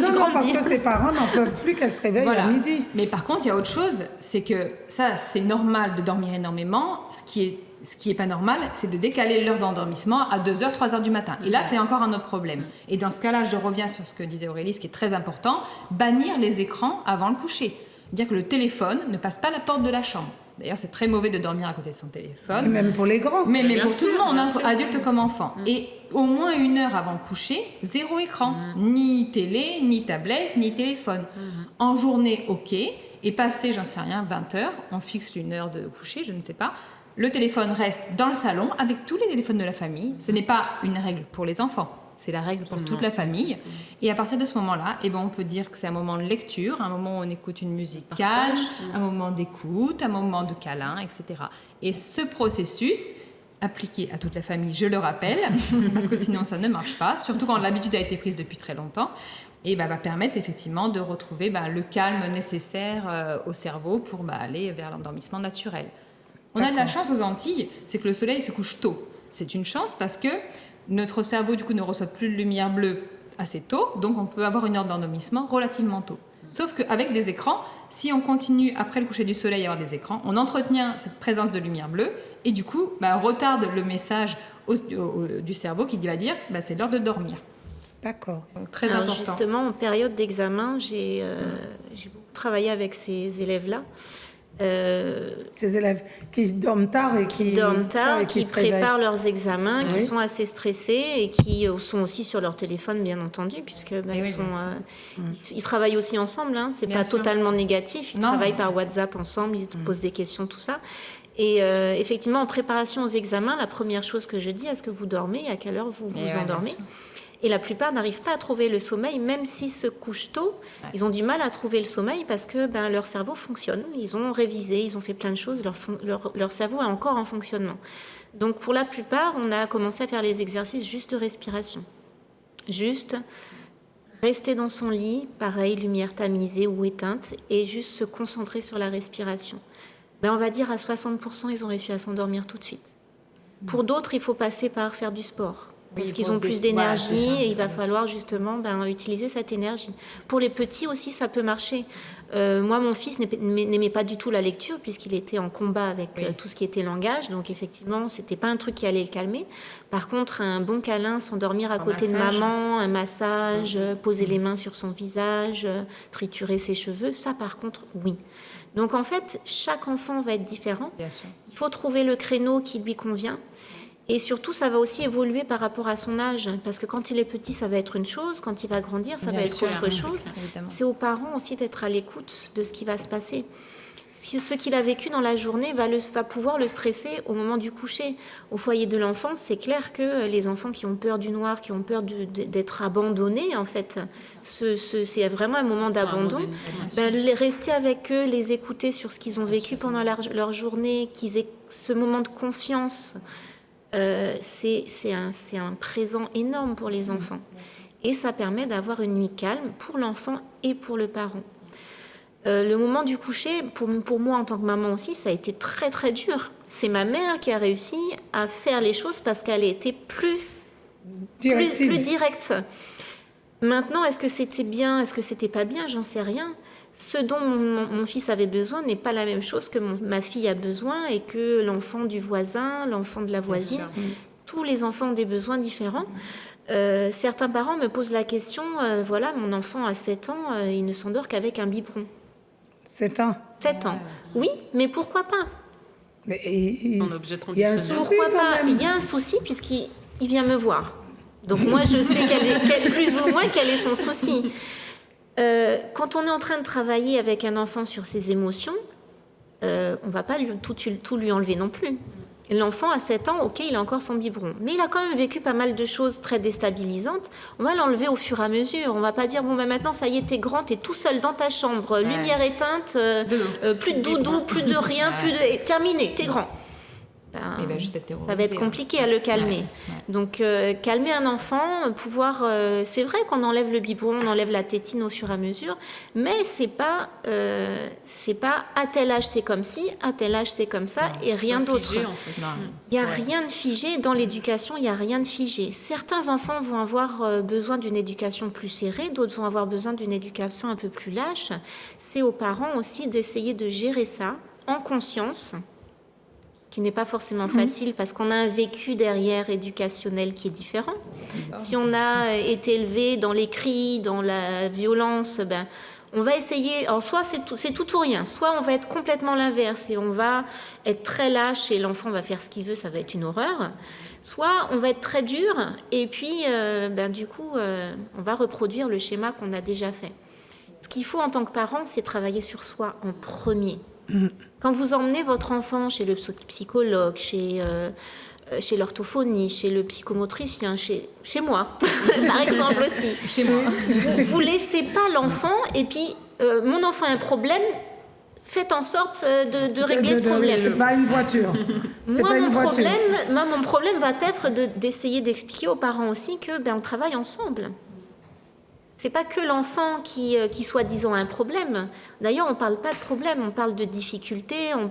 Non, parce que ses parents n'en peuvent plus qu'elle se réveille à midi. Mais par contre, il y a autre chose, c'est que ça, c'est normal de dormir énormément. Ce qui est pas normal, c'est de décaler l'heure d'endormissement à 2h, 3h du matin. Et là, c'est encore un autre problème. Et dans ce cas-là, je reviens sur ce que disait Aurélie, ce qui est très important, bannir les écrans avant le coucher. C'est-à-dire que le téléphone ne passe pas la porte de la chambre. D'ailleurs, c'est très mauvais de dormir à côté de son téléphone. Et même pour les grands. Mais pour tout le monde, adulte comme enfant. Et au moins 1 heure avant le coucher, 0 écran. Ni télé, ni tablette, ni téléphone. En journée, ok. Et passé, j'en sais rien, 20h, on fixe une heure de coucher, je ne sais pas. Le téléphone reste dans le salon avec tous les téléphones de la famille. Ce n'est pas une règle pour les enfants. C'est la règle pour toute la famille. Et à partir de ce moment-là, on peut dire que c'est un moment de lecture, un moment où on écoute une musique calme, un moment d'écoute, un moment de câlin, etc. Et ce processus, appliqué à toute la famille, je le rappelle, parce que sinon ça ne marche pas, surtout quand l'habitude a été prise depuis très longtemps, et va permettre effectivement de retrouver le calme nécessaire au cerveau pour aller vers l'endormissement naturel. On a de la chance aux Antilles, c'est que le soleil se couche tôt. C'est une chance parce que notre cerveau, du coup, ne reçoit plus de lumière bleue assez tôt, donc on peut avoir une heure d'endormissement relativement tôt. Sauf qu'avec des écrans, si on continue après le coucher du soleil à avoir des écrans, on entretient cette présence de lumière bleue et du coup, on retarde le message du cerveau qui va dire c'est l'heure de dormir. D'accord. Donc, très important. Justement, en période d'examen, j'ai beaucoup travaillé avec ces élèves-là. Ces élèves qui dorment tard et qui préparent leurs examens, qui sont assez stressés et qui sont aussi sur leur téléphone, bien entendu, puisque ils travaillent aussi ensemble. C'est pas totalement négatif. Ils travaillent par WhatsApp ensemble, ils posent des questions, tout ça. Et effectivement, en préparation aux examens, la première chose que je dis, est-ce que vous dormez et à quelle heure vous vous endormez ? Et la plupart n'arrivent pas à trouver le sommeil, même s'ils se couchent tôt. Ils ont du mal à trouver le sommeil parce que leur cerveau fonctionne. Ils ont révisé, ils ont fait plein de choses. Leur cerveau est encore en fonctionnement. Donc, pour la plupart, on a commencé à faire les exercices juste de respiration. Juste rester dans son lit, pareil, lumière tamisée ou éteinte, et juste se concentrer sur la respiration. On va dire à 60%, ils ont réussi à s'endormir tout de suite. Pour d'autres, il faut passer par faire du sport. Parce qu'ils ont plus d'énergie et il va falloir justement utiliser cette énergie. Pour les petits aussi, ça peut marcher. Moi, mon fils n'aimait pas du tout la lecture puisqu'il était en combat avec tout ce qui était langage. Donc, effectivement, c'était pas un truc qui allait le calmer. Par contre, un bon câlin, s'endormir à côté de maman, un massage, poser les mains sur son visage, triturer ses cheveux, ça, par contre, oui. Donc, en fait, chaque enfant va être différent. Bien sûr. Il faut trouver le créneau qui lui convient. Et surtout, ça va aussi évoluer par rapport à son âge. Parce que quand il est petit, ça va être une chose. Quand il va grandir, ça va être autre chose. C'est aux parents aussi d'être à l'écoute de ce qui va se passer. ce qu'il a vécu dans la journée va pouvoir le stresser au moment du coucher. Au foyer de l'enfance, c'est clair que les enfants qui ont peur du noir, qui ont peur d'être abandonnés, en fait, c'est vraiment un moment d'abandon. Rester avec eux, les écouter sur ce qu'ils ont vécu pendant leur journée, qu'ils aient ce moment de confiance, c'est un présent énorme pour les enfants. Et ça permet d'avoir une nuit calme pour l'enfant et pour le parent. Le moment du coucher, pour moi en tant que maman aussi, ça a été très très dur. C'est ma mère qui a réussi à faire les choses parce qu'elle était plus directe. Maintenant, est-ce que c'était bien, est-ce que c'était pas bien, j'en sais rien. Ce dont mon fils avait besoin n'est pas la même chose que ma fille a besoin et que l'enfant du voisin, l'enfant de la voisine. Tous les enfants ont des besoins différents. Certains parents me posent la question, voilà, mon enfant a 7 ans, il ne s'endort qu'avec un biberon. 7 ans. 7 ans. Oui, mais pourquoi pas? Mais il y a un souci pourquoi quand pas? même. Il y a un souci puisqu'il vient me voir. Donc moi, je sais plus ou moins quel est son souci. Quand on est en train de travailler avec un enfant sur ses émotions, on ne va pas tout lui enlever non plus. L'enfant à 7 ans, ok, il a encore son biberon. Mais il a quand même vécu pas mal de choses très déstabilisantes. On va l'enlever au fur et à mesure. On va pas dire, bon, maintenant, ça y est, t'es grand, t'es tout seul dans ta chambre, lumière éteinte, plus de doudou, plus de rien, terminé, t'es grand. Ça va être compliqué à le calmer. Donc, calmer un enfant, pouvoir... c'est vrai qu'on enlève le biberon, on enlève la tétine au fur et à mesure, mais c'est pas à tel âge c'est comme ci, à tel âge c'est comme ça, et rien d'autre. En fait. Il n'y a rien de figé. Dans l'éducation, il n'y a rien de figé. Certains enfants vont avoir besoin d'une éducation plus serrée, d'autres vont avoir besoin d'une éducation un peu plus lâche. C'est aux parents aussi d'essayer de gérer ça en conscience, qui n'est pas forcément facile parce qu'on a un vécu derrière éducationnel qui est différent. Si on a été élevé dans les cris, dans la violence, on va essayer, alors soit c'est tout ou rien, soit on va être complètement l'inverse et on va être très lâche et l'enfant va faire ce qu'il veut, ça va être une horreur, soit on va être très dur et puis du coup on va reproduire le schéma qu'on a déjà fait. Ce qu'il faut en tant que parent, c'est travailler sur soi en premier. Quand vous emmenez votre enfant chez le psychologue, chez l'orthophoniste, chez le psychomotricien, chez moi, par exemple aussi, Chez moi. Vous laissez pas l'enfant et puis mon enfant a un problème, faites en sorte de régler ce problème. C'est pas une voiture. Mon problème va être d'essayer d'expliquer aux parents aussi que on travaille ensemble. C'est pas que l'enfant qui soi-disant a un problème. D'ailleurs, on parle pas de problème, on parle de difficultés, on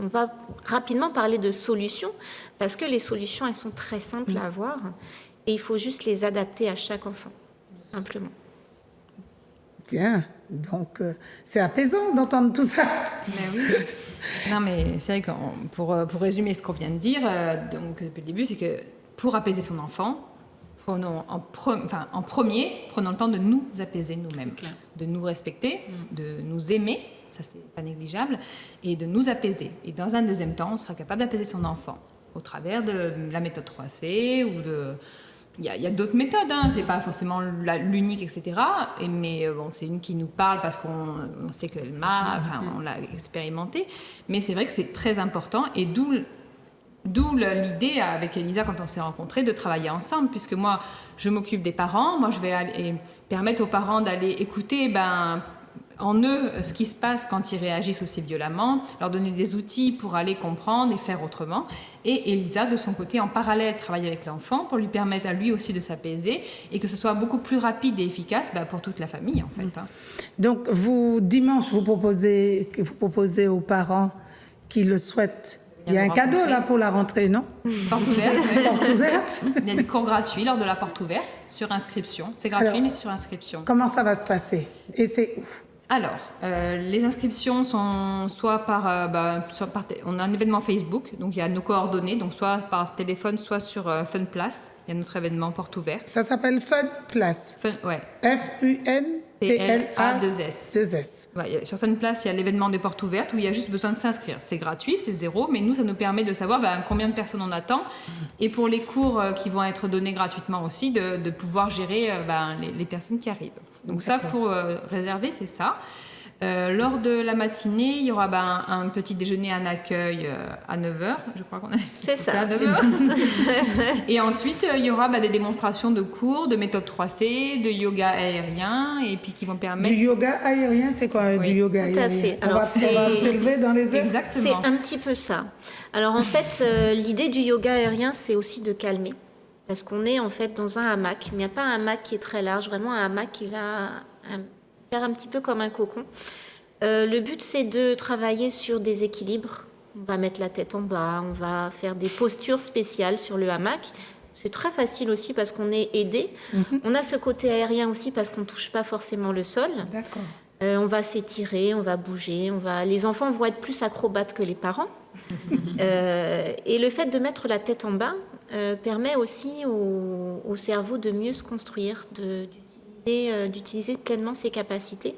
va rapidement parler de solutions, parce que les solutions, elles sont très simples à avoir, et il faut juste les adapter à chaque enfant, simplement. Bien, donc c'est apaisant d'entendre tout ça. Mais oui. Non, mais c'est vrai que pour résumer ce qu'on vient de dire, donc depuis le début, c'est que pour apaiser son enfant, prenons en premier, prenons le temps de nous apaiser nous-mêmes, de nous respecter, de nous aimer, ça c'est pas négligeable, et de nous apaiser. Et dans un deuxième temps, on sera capable d'apaiser son enfant au travers de la méthode 3C ou de... Il y a d'autres méthodes, hein, c'est pas forcément l'unique, etc. Mais c'est une qui nous parle parce qu'on sait qu'elle on l'a expérimenté. Mais c'est vrai que c'est très important et d'où l'idée avec Elisa, quand on s'est rencontrés, de travailler ensemble, puisque moi, je m'occupe des parents. Moi, je vais aller permettre aux parents d'aller écouter en eux ce qui se passe quand ils réagissent aussi violemment, leur donner des outils pour aller comprendre et faire autrement. Et Elisa, de son côté, en parallèle, travaille avec l'enfant pour lui permettre à lui aussi de s'apaiser et que ce soit beaucoup plus rapide et efficace pour toute la famille, en fait. Hein. Donc, dimanche, vous proposez aux parents qui le souhaitent. Il y a un cadeau là pour la rentrée, non? Porte ouverte. Porte ouverte. Il y a des cours gratuits lors de la porte ouverte, sur inscription. C'est gratuit, mais c'est sur inscription. Comment ça va se passer? Et c'est où? Alors, les inscriptions sont soit par... on a un événement Facebook, donc il y a nos coordonnées, donc soit par téléphone, soit sur Funplace. Il y a notre événement porte ouverte. Ça s'appelle Funplace. Ouais. F-U-N-P-L-A-2-S. Ouais, sur Funplace, il y a l'événement des portes ouvertes où il y a juste besoin de s'inscrire. C'est gratuit, c'est 0, mais nous, ça nous permet de savoir combien de personnes on attend. Et pour les cours qui vont être donnés gratuitement aussi, de pouvoir gérer les personnes qui arrivent. Donc ça, pour réserver, c'est ça. Lors de la matinée, il y aura un petit déjeuner, un accueil à 9h, je crois qu'on a C'est ça. à 9h. Et ensuite, il y aura des démonstrations de cours, de méthode 3C, de yoga aérien, et puis qui vont permettre... Du yoga aérien, c'est quoi du yoga tout à aérien? fait. On Alors, va s'élever dans les airs? Exactement. C'est un petit peu ça. Alors en fait, l'idée du yoga aérien, c'est aussi de calmer. Parce qu'on est en fait dans un hamac, mais il n'y a pas un hamac qui est très large, vraiment un hamac qui va faire un petit peu comme un cocon. Le but, c'est de travailler sur des équilibres. On va mettre la tête en bas, on va faire des postures spéciales sur le hamac. C'est très facile aussi parce qu'on est aidé. On a ce côté aérien aussi parce qu'on ne touche pas forcément le sol. D'accord. On va s'étirer, on va bouger, les enfants vont être plus acrobates que les parents. Et le fait de mettre la tête en bas permet aussi au cerveau de mieux se construire, d'utiliser pleinement ses capacités.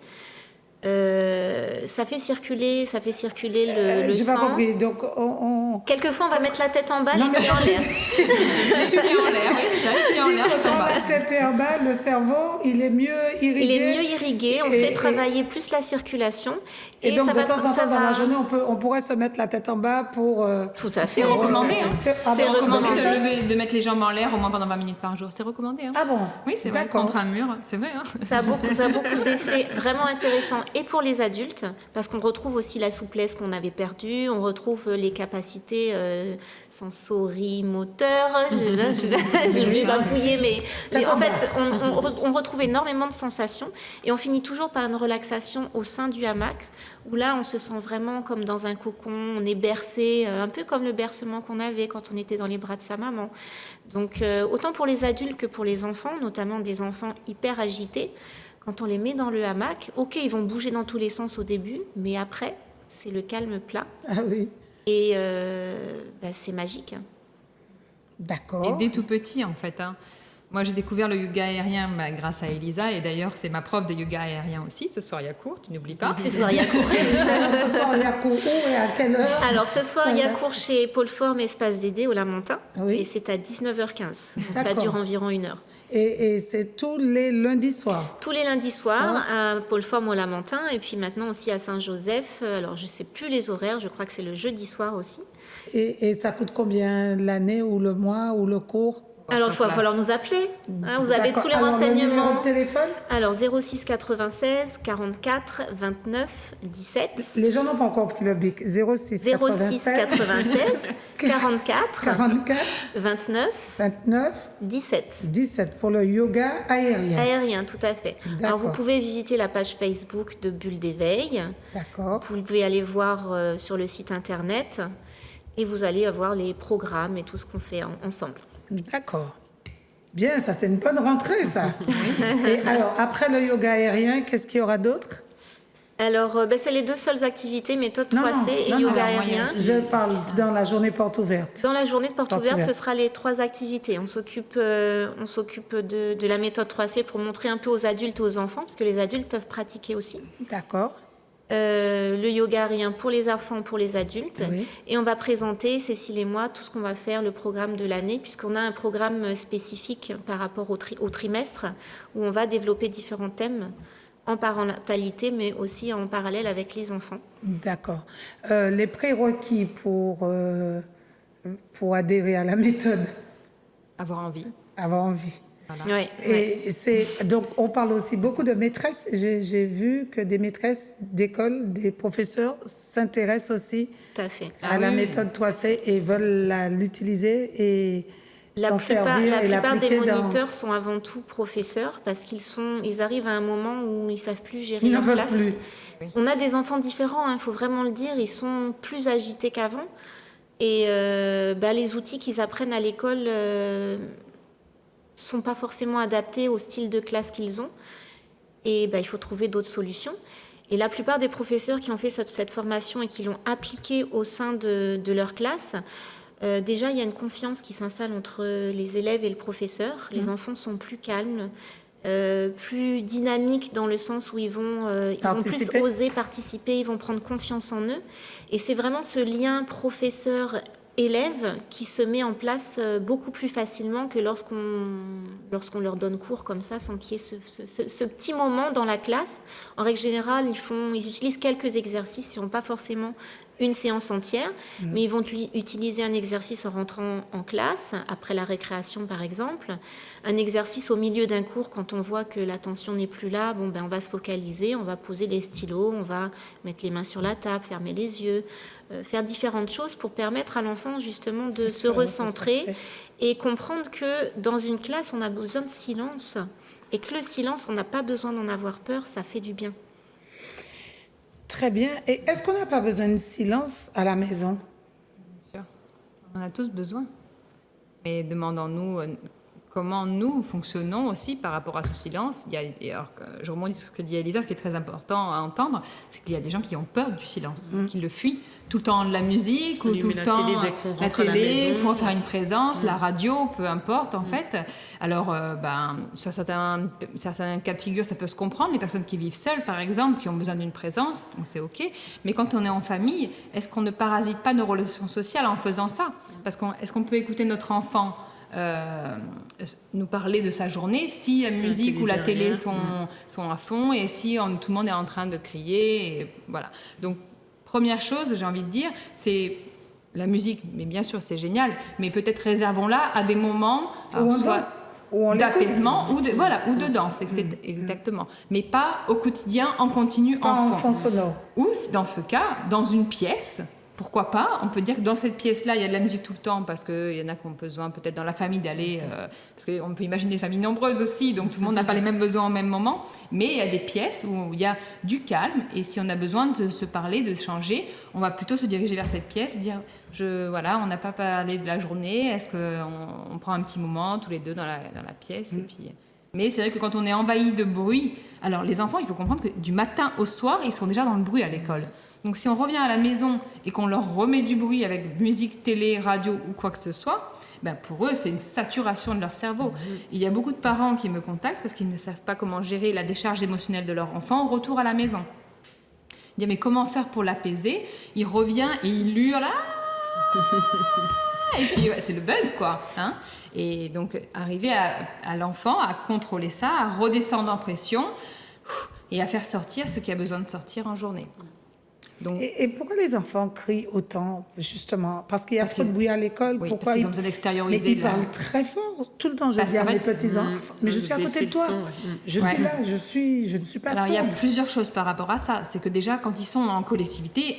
Ça fait circuler le J'ai pas sang. compris. Donc, Quelquefois, on va mettre la tête en bas, Non, les mais pieds en l'air. Tu es en l'air, oui, c'est ça, tu es en l'air. quand la tête est en bas, le cerveau, il est mieux irrigué. Il est mieux irrigué, on fait travailler plus la circulation. Et donc, ça de va temps en temps, dans la journée, on pourrait se mettre la tête en bas pour... Tout à fait. C'est recommandé, hein. C'est C'est recommandé recommandé. de mettre les jambes en l'air au moins pendant 20 minutes par jour. C'est recommandé. Hein. Ah bon? Oui, c'est vrai, D'accord. contre un mur, c'est vrai. Hein. Ça a beaucoup d'effets vraiment intéressants et pour les adultes, parce qu'on retrouve aussi la souplesse qu'on avait perdue, on retrouve les capacités sensorimoteurs. Je vais bafouiller, mais en fait, on retrouve énormément de sensations et on finit toujours par une relaxation au sein du hamac, où là, on se sent vraiment comme dans un cocon, on est bercé, un peu comme le bercement qu'on avait quand on était dans les bras de sa maman. Donc, autant pour les adultes que pour les enfants, notamment des enfants hyper agités, quand on les met dans le hamac, ok, ils vont bouger dans tous les sens au début, mais après, c'est le calme plat. Ah oui. Et c'est magique. D'accord. Et dès tout petit, en fait. Hein. Moi, j'ai découvert le yoga aérien grâce à Elisa, et d'ailleurs, c'est ma prof de yoga aérien aussi. Ce soir, il y a cours, tu n'oublies pas. Ce soir, il y a cours. Alors, ce soir, il y a cours où et à quelle heure? Alors, ce soir, il y a va. cours chez Pôle Forme Espace Dédé au Lamentin. Oui. Et c'est à 19h15. Donc, ça D'accord. dure environ 1 heure. Et c'est tous les lundis soirs? Tous les lundis soirs à Pôle Forme au Lamentin. Et puis maintenant aussi à Saint-Joseph. Alors, je ne sais plus les horaires. Je crois que c'est le jeudi soir aussi. Et ça coûte combien l'année ou le mois ou le cours? Alors, il va falloir nous appeler. Hein, vous avez D'accord. tous les Alors, le numéro renseignements. de téléphone? Alors, 06 96 44 29 17. Les gens n'ont pas encore pris le bic. 06 06 96 44 44 29 29 17. 17 pour le yoga aérien. Aérien, tout à fait. Alors, vous D'accord. pouvez visiter la page Facebook de Bulle d'éveil. D'accord. Vous pouvez aller voir sur le site internet et vous allez avoir les programmes et tout ce qu'on fait ensemble. D'accord. Bien, ça c'est une bonne rentrée, ça. Et alors, après le yoga aérien, qu'est-ce qu'il y aura d'autre? Alors, c'est les deux seules activités, méthode 3C et non, yoga alors, aérien. Je parle dans la journée porte ouverte. Dans la journée de porte Porte ouverte, ce ouverte. sera les 3 activités. On s'occupe de la méthode 3C pour montrer un peu aux adultes et aux enfants, parce que les adultes peuvent pratiquer aussi. D'accord. Le yoga aérien pour les enfants, pour les adultes. Oui. Et on va présenter, Cécile et moi, tout ce qu'on va faire, le programme de l'année, puisqu'on a un programme spécifique par rapport au trimestre, où on va développer différents thèmes en parentalité, mais aussi en parallèle avec les enfants. D'accord. Les prérequis pour adhérer à la méthode, Avoir envie. avoir envie. Voilà. Ouais, Et donc, on parle aussi beaucoup de maîtresses. J'ai vu que des maîtresses d'école, des professeurs s'intéressent aussi tout à fait. à la oui, méthode 3C et veulent l'utiliser et s'en servir La et plupart des l'appliquer dans... moniteurs sont avant tout professeurs parce ils arrivent à un moment où ils savent plus gérer Ils leur n'en peuvent classe. plus. On a des enfants différents, il faut vraiment le dire, ils sont plus agités qu'avant. Et les outils qu'ils apprennent à l'école sont pas forcément adaptés au style de classe qu'ils ont. Et il faut trouver d'autres solutions. Et la plupart des professeurs qui ont fait cette formation et qui l'ont appliquée au sein de leur classe, déjà, il y a une confiance qui s'installe entre les élèves et le professeur. Les enfants sont plus calmes, plus dynamiques dans le sens où ils vont plus oser participer, ils vont prendre confiance en eux. Et c'est vraiment ce lien professeur élève qui se met en place beaucoup plus facilement que lorsqu'on leur donne cours comme ça, sans qu'il y ait ce petit moment dans la classe. En règle générale, ils utilisent quelques exercices, ils n'ont pas forcément une séance entière, mais ils vont utiliser un exercice en rentrant en classe, après la récréation par exemple, un exercice au milieu d'un cours quand on voit que l'attention n'est plus là, on va se focaliser, on va poser les stylos, on va mettre les mains sur la table, fermer les yeux, faire différentes choses pour permettre à l'enfant justement de se recentrer et comprendre que dans une classe, on a besoin de silence et que le silence, on n'a pas besoin d'en avoir peur, ça fait du bien. Très bien. Et est-ce qu'on n'a pas besoin de silence à la maison? Bien sûr. On en a tous besoin. Mais demandons-nous comment nous fonctionnons aussi par rapport à ce silence. Je remonte sur ce que dit Elisa, ce qui est très important à entendre, c'est qu'il y a des gens qui ont peur du silence, qui le fuient. Tout le temps de la musique ou tout le temps la télé pour faire une présence, la radio, peu importe en fait. Alors, sur certains cas de figure, ça peut se comprendre. Les personnes qui vivent seules, par exemple, qui ont besoin d'une présence, donc c'est OK. Mais quand on est en famille, est-ce qu'on ne parasite pas nos relations sociales en faisant ça? Parce est-ce qu'on peut écouter notre enfant nous parler de sa journée si la musique ou la télé sont à fond et si tout le monde est en train de crier et voilà. Donc, première chose, j'ai envie de dire, c'est la musique, mais bien sûr c'est génial, mais peut-être réservons-la à des moments d'apaisement ou de danse, exactement. Mais pas au quotidien, en continu, en fond sonore. Ou dans ce cas, dans une pièce. Pourquoi pas? On peut dire que dans cette pièce-là, il y a de la musique tout le temps parce qu'il y en a qui ont besoin peut-être dans la famille d'aller... parce qu'on peut imaginer des familles nombreuses aussi, donc tout le monde n'a pas les mêmes besoins au même moment. Mais il y a des pièces où il y a du calme et si on a besoin de se parler, de changer, on va plutôt se diriger vers cette pièce, dire on n'a pas parlé de la journée, est-ce qu'on prend un petit moment tous les deux dans la pièce et puis... Mais c'est vrai que quand on est envahi de bruit... Alors les enfants, il faut comprendre que du matin au soir, ils sont déjà dans le bruit à l'école. Donc si on revient à la maison et qu'on leur remet du bruit avec musique, télé, radio ou quoi que ce soit, pour eux, c'est une saturation de leur cerveau. Il y a beaucoup de parents qui me contactent parce qu'ils ne savent pas comment gérer la décharge émotionnelle de leur enfant au retour à la maison. Ils disent, mais comment faire pour l'apaiser? Il revient et il hurle. Et puis, c'est le bug, quoi. Hein, et donc, arriver à l'enfant à contrôler ça, à redescendre en pression et à faire sortir ce qui a besoin de sortir en journée. Donc, et pourquoi les enfants crient autant, justement? Parce qu'il y a trop de bruit à l'école. Oui, pourquoi parce qu'ils ont besoin d'extérioriser. Mais ils parlent très fort tout le temps. Je dis à mes petits-enfants, mais je suis à côté de toi. Je suis là, je ne suis pas Alors, sourde. il y a plusieurs choses par rapport à ça. C'est que déjà, quand ils sont en collectivité,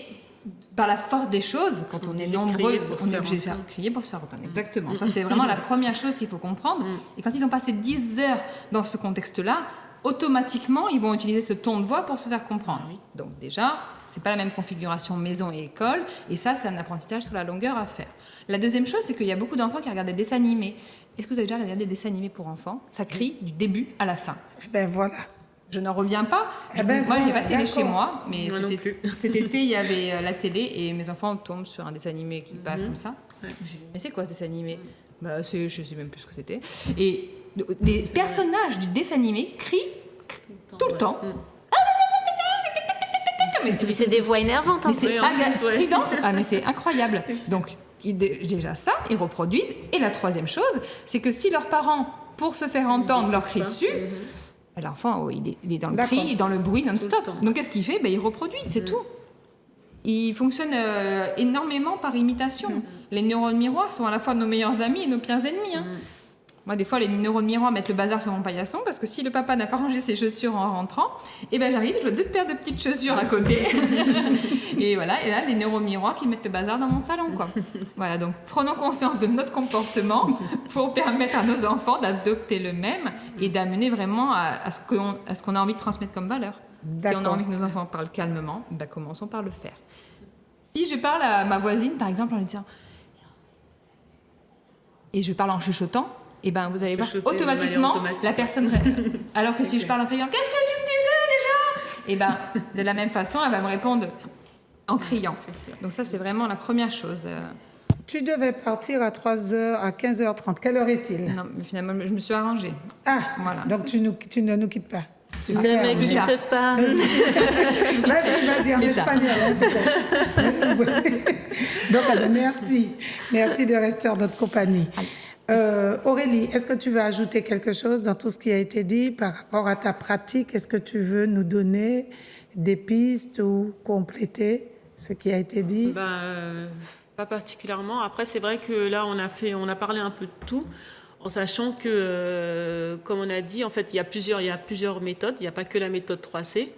par la force des choses, quand on est nombreux, on est obligé de faire crier pour se faire entendre. Exactement. Ça, c'est vraiment la première chose qu'il faut comprendre. Et quand ils ont passé 10 heures dans ce contexte-là, automatiquement, ils vont utiliser ce ton de voix pour se faire comprendre. Donc déjà, c'est pas la même configuration maison et école, et ça, c'est un apprentissage sur la longueur à faire. La deuxième chose, c'est qu'il y a beaucoup d'enfants qui regardent des dessins animés. Est-ce que vous avez déjà regardé des dessins animés pour enfants? Ça crie du début à la fin. Voilà. Je n'en reviens pas. Moi, j'ai pas de télé chez moi, mais cet été, il y avait la télé et mes enfants tombent sur un dessin animé qui passe comme ça. Mais c'est quoi ce dessin animé? Je sais même plus ce que c'était. Et les personnages du dessin animé crient tout le temps. Mais c'est des voix énervantes en plus. C'est stridente. Mais c'est incroyable. Donc, déjà ça, ils reproduisent. Et la troisième chose, c'est que si leurs parents, pour se faire entendre, leur crient dessus, l'enfant, il est dans le cri, et dans le bruit non-stop. Donc, qu'est-ce qu'il fait? Il reproduit, c'est tout. Il fonctionne énormément par imitation. Les neurones miroirs sont à la fois nos meilleurs amis et nos pires ennemis. Moi, des fois, les neurones miroirs mettent le bazar sur mon paillasson parce que si le papa n'a pas rangé ses chaussures en rentrant, j'arrive, je vois 2 paires de petites chaussures à côté. Et voilà, et là, les neurones miroirs qui mettent le bazar dans mon salon, quoi. Voilà, donc prenons conscience de notre comportement pour permettre à nos enfants d'adopter le même et d'amener vraiment à ce qu'on a envie de transmettre comme valeur. Si on a envie que nos enfants parlent calmement, commençons par le faire. Si je parle à ma voisine, par exemple, en lui disant... Et je parle en chuchotant, vous allez voir automatiquement la personne... Alors que si je parle en criant « Qu'est-ce que tu me disais déjà ?» de la même façon, elle va me répondre en criant. Donc ça, c'est vraiment la première chose. Tu devais partir à 3h, à 15h30. Quelle heure est-il? Non, mais finalement, je me suis arrangée. Voilà. Donc tu ne nous quittes pas? Super. Ne me quitte pas. Vas-y, en espagnol. Hein, donc, merci de rester en notre compagnie. Aurélie, est-ce que tu veux ajouter quelque chose dans tout ce qui a été dit par rapport à ta pratique? Est-ce que tu veux nous donner des pistes ou compléter ce qui a été dit? Pas particulièrement. Après, c'est vrai que là, on a parlé un peu de tout, en sachant que, comme on a dit, en fait, il y a plusieurs méthodes. Il n'y a pas que la méthode 3C.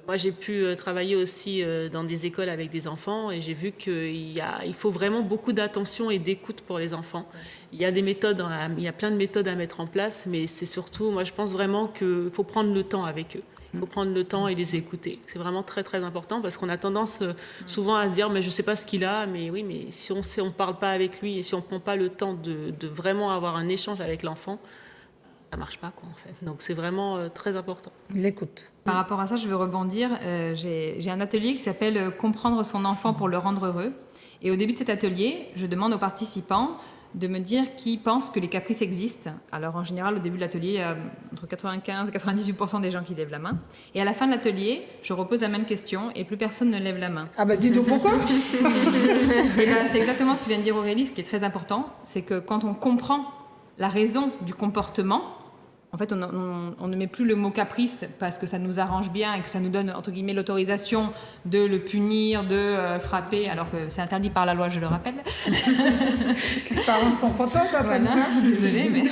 Moi, j'ai pu travailler aussi dans des écoles avec des enfants et j'ai vu qu'il faut vraiment beaucoup d'attention et d'écoute pour les enfants. Il y a plein de méthodes à mettre en place, mais c'est surtout, moi, je pense vraiment qu'il faut prendre le temps avec eux. Il faut prendre le temps et les écouter. C'est vraiment très, très important parce qu'on a tendance souvent à se dire « mais je ne sais pas ce qu'il a ». Mais oui, mais si on ne parle pas avec lui et si on ne prend pas le temps de vraiment avoir un échange avec l'enfant, ça ne marche pas, quoi, en fait. Donc, c'est vraiment très important. L'écoute. Par rapport à ça, je veux rebondir. J'ai un atelier qui s'appelle « Comprendre son enfant pour le rendre heureux ». Et au début de cet atelier, je demande aux participants de me dire qui pense que les caprices existent. Alors, en général, au début de l'atelier, il y a entre 95 et 98% des gens qui lèvent la main. Et à la fin de l'atelier, je repose la même question et plus personne ne lève la main. Ah bah dis-nous pourquoi. Et ben, c'est exactement ce que vient de dire Aurélie. Ce qui est très important, c'est que quand on comprend la raison du comportement, en fait, on ne met plus le mot caprice parce que ça nous arrange bien et que ça nous donne, entre guillemets, l'autorisation de le punir, de frapper, alors que c'est interdit par la loi, je le rappelle. Les parents sont contents d'entendre ça. Désolée, mais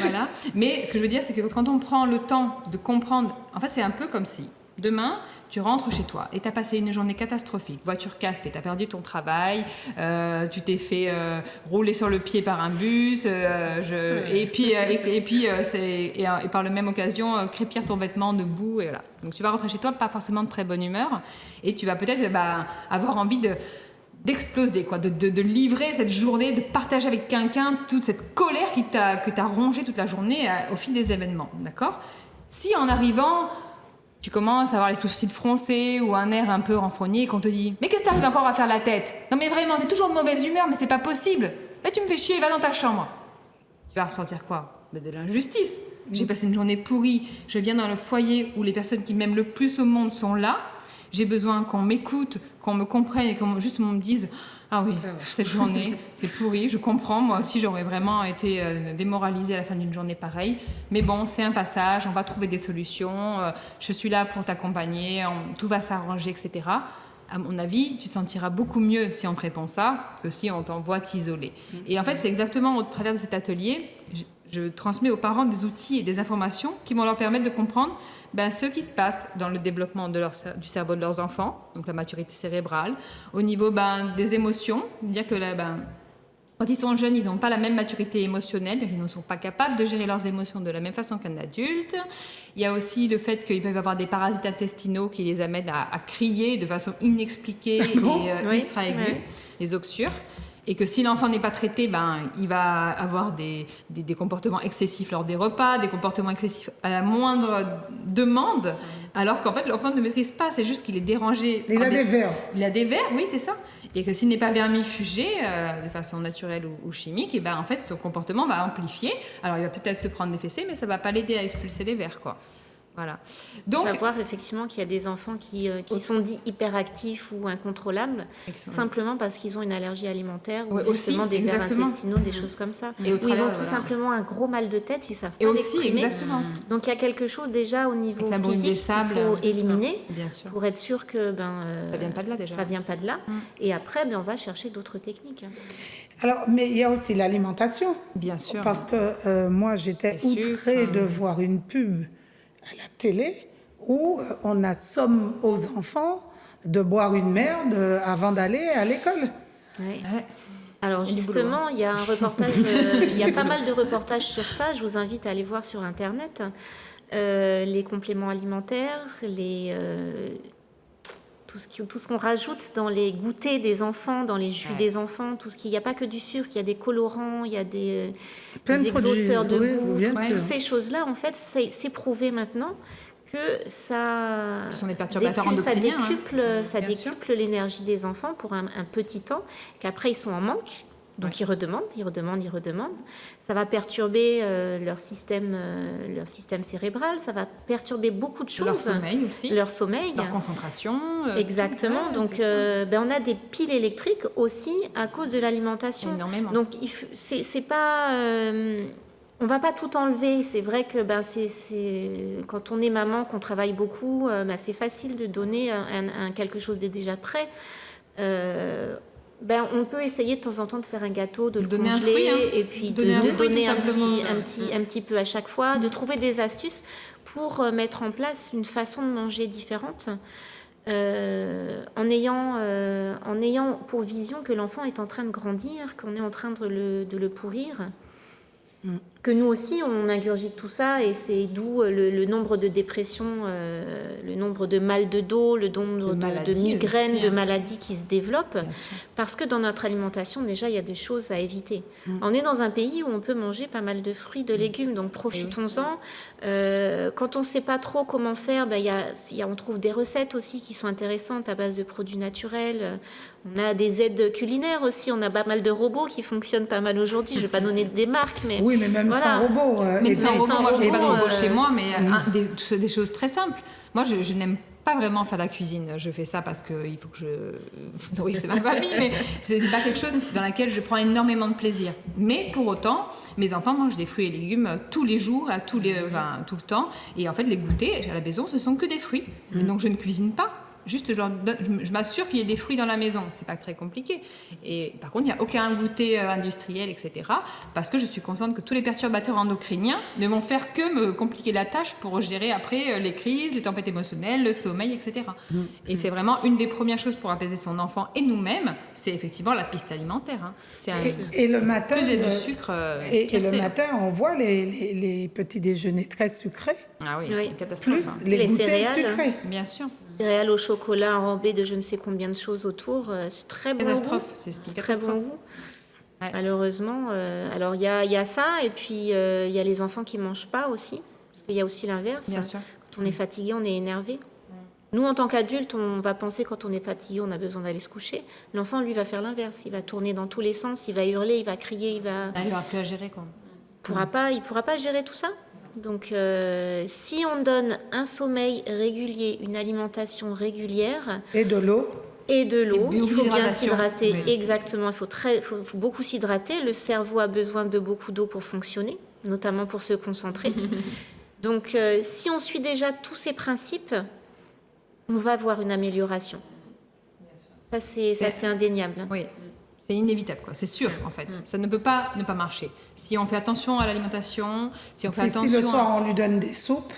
voilà. Mais ce que je veux dire, c'est que quand on prend le temps de comprendre, en fait, c'est un peu comme si demain, tu rentres chez toi et tu as passé une journée catastrophique, voiture cassée, tu as perdu ton travail, tu t'es fait rouler sur le pied par un bus, et par la même occasion, crépir ton vêtement de boue. Et voilà. Donc tu vas rentrer chez toi, pas forcément de très bonne humeur, et tu vas peut-être avoir envie d'exploser, quoi, de livrer cette journée, de partager avec quelqu'un toute cette colère que t'as rongée toute la journée au fil des événements. D'accord ? Si en arrivant, tu commences à avoir les sourcils froncés ou un air un peu renfrogné et qu'on te dit « Mais qu'est-ce que t'arrives encore à faire la tête ? Non mais vraiment, t'es toujours de mauvaise humeur, mais c'est pas possible. Là tu me fais chier, va dans ta chambre. » Tu vas ressentir quoi ? De l'injustice. J'ai passé une journée pourrie, je viens dans le foyer où les personnes qui m'aiment le plus au monde sont là. J'ai besoin qu'on m'écoute, qu'on me comprenne et qu'on me dise « Ah oui, cette journée, c'est pourri, je comprends, moi aussi j'aurais vraiment été démoralisée à la fin d'une journée pareille. Mais bon, c'est un passage, on va trouver des solutions, je suis là pour t'accompagner, tout va s'arranger, etc. » À mon avis, tu te sentiras beaucoup mieux si on te répond ça que si on t'envoie t'isoler. Et en fait, c'est exactement au travers de cet atelier, je transmets aux parents des outils et des informations qui vont leur permettre de comprendre ce qui se passe dans le développement du cerveau de leurs enfants, donc la maturité cérébrale, au niveau des émotions, dire que quand ils sont jeunes, ils n'ont pas la même maturité émotionnelle, ils ne sont pas capables de gérer leurs émotions de la même façon qu'un adulte. Il y a aussi le fait qu'ils peuvent avoir des parasites intestinaux qui les amènent à crier de façon inexpliquée et ultra aiguë, les oxyures. Et que si l'enfant n'est pas traité, il va avoir des comportements excessifs lors des repas, des comportements excessifs à la moindre demande, alors qu'en fait l'enfant ne maîtrise pas, c'est juste qu'il est dérangé. Il a des vers. Il a des vers, oui, c'est ça. Et que s'il n'est pas vermifugé de façon naturelle ou chimique, et en fait son comportement va amplifier. Alors il va peut-être se prendre des fessées, mais ça ne va pas l'aider à expulser les vers, quoi. Voilà. Donc, savoir effectivement qu'il y a des enfants qui sont dits hyperactifs ou incontrôlables, simplement parce qu'ils ont une allergie alimentaire ou justement des vers intestinaux, des choses comme ça. Et ils ont tout simplement un gros mal de tête, ils savent pas l'exprimer. Exactement. Donc il y a quelque chose déjà au niveau physique qu'il faut éliminer pour être sûr que ça vient pas de là déjà. Ça vient pas de là. Et après, on va chercher d'autres techniques. Alors, mais il y a aussi l'alimentation. Bien sûr. Parce que moi, j'étais outrée de voir une pub à la télé où on assomme aux enfants de boire une merde avant d'aller à l'école. Oui. Alors justement, il y a un reportage, il y a pas mal de reportages sur ça. Je vous invite à aller voir sur Internet les compléments alimentaires, tout ce qu'on rajoute dans les goûters des enfants, dans les jus des enfants, il n'y a pas que du sucre, il y a des colorants, il y a des exauceurs de goût, toutes ces choses-là, en fait, c'est prouvé maintenant que ça, ce sont des perturbateurs endocriniens, ça décuple l'énergie des enfants pour un petit temps, qu'après ils sont en manque. Donc ils redemandent. Ça va perturber leur système cérébral, ça va perturber beaucoup de choses. Leur sommeil aussi. Leur sommeil. Leur concentration. Exactement. Tout, ouais, Donc c'est on a des piles électriques aussi à cause de l'alimentation. Énormément. Donc c'est pas... on va pas tout enlever. C'est vrai que c'est quand on est maman, qu'on travaille beaucoup, c'est facile de donner quelque chose de déjà prêt. On peut essayer de temps en temps de faire un gâteau, de le donner congeler, un fruit, hein. et puis Donner un de fruit, donner tout simplement. un petit peu à chaque fois, de trouver des astuces pour mettre en place une façon de manger différente, en ayant pour vision que l'enfant est en train de grandir, qu'on est en train de le pourrir. Que nous aussi, on ingurgite tout ça, et c'est d'où le nombre de dépressions, le nombre de mal de dos, le nombre de migraines, aussi, hein. de maladies qui se développent, Bien sûr. parce que dans notre alimentation, déjà, il y a des choses à éviter. On est dans un pays où on peut manger pas mal de fruits, de légumes, donc profitons-en. Quand on ne sait pas trop comment faire, on trouve des recettes aussi qui sont intéressantes à base de produits naturels. On a des aides culinaires aussi, on a pas mal de robots qui fonctionnent pas mal aujourd'hui. Je ne vais pas donner des marques, mais... Oui, mais même sans robot. Mais et sans puis- robot, moi je n'ai pas de robot robot, chez moi, mais des choses très simples. Moi je n'aime pas vraiment faire la cuisine. Je fais ça parce qu'il faut que je nourrisse ma famille, mais ce n'est pas quelque chose dans laquelle je prends énormément de plaisir. Mais pour autant, mes enfants mangent des fruits et légumes tous les jours, tout le temps. Et en fait, les goûters à la maison, ce sont que des fruits. Et donc je ne cuisine pas. Juste, je m'assure qu'il y ait des fruits dans la maison. C'est pas très compliqué. Et par contre, il n'y a aucun goûter industriel, etc. Parce que je suis consciente que tous les perturbateurs endocriniens ne vont faire que me compliquer la tâche pour gérer après les crises, les tempêtes émotionnelles, le sommeil, etc. Et c'est vraiment une des premières choses pour apaiser son enfant et nous-mêmes, c'est effectivement la piste alimentaire. Hein. C'est Et le matin, plus il y a du sucre, et pire le c'est. matin, on voit les petits déjeuners très sucrés, Ah oui, Oui. c'est une catastrophe. plus hein. les goûters céréales. sucrés. Bien sûr. Céréales au chocolat enrobées de je ne sais combien de choses autour, c'est très bon Catastrophe. goût. C'est une Très catastrophe. bon goût. Ouais. Malheureusement, alors il y a ça, et puis il y a les enfants qui mangent pas aussi, parce qu'il y a aussi l'inverse. Bien sûr. Quand on est fatigué, on est énervé. Nous, en tant qu'adultes, on va penser quand on est fatigué, on a besoin d'aller se coucher. L'enfant, lui, va faire l'inverse. Il va tourner dans tous les sens, il va hurler, il va crier, il n'arrivera plus à gérer, quoi. pourra pas gérer tout ça. Donc, si on donne un sommeil régulier, une alimentation régulière Et de l'eau. et de l'eau, Et il faut bien l'hydratation. s'hydrater. Oui. Exactement, il faut beaucoup s'hydrater. Le cerveau a besoin de beaucoup d'eau pour fonctionner, notamment pour se concentrer. Donc, si on suit déjà tous ces principes, on va avoir une amélioration. Ça, c'est indéniable. Oui, c'est inévitable, quoi. C'est sûr, en fait. Ça ne peut pas ne pas marcher. Si on fait attention à l'alimentation, si on fait Si attention... le soir, on lui donne des soupes,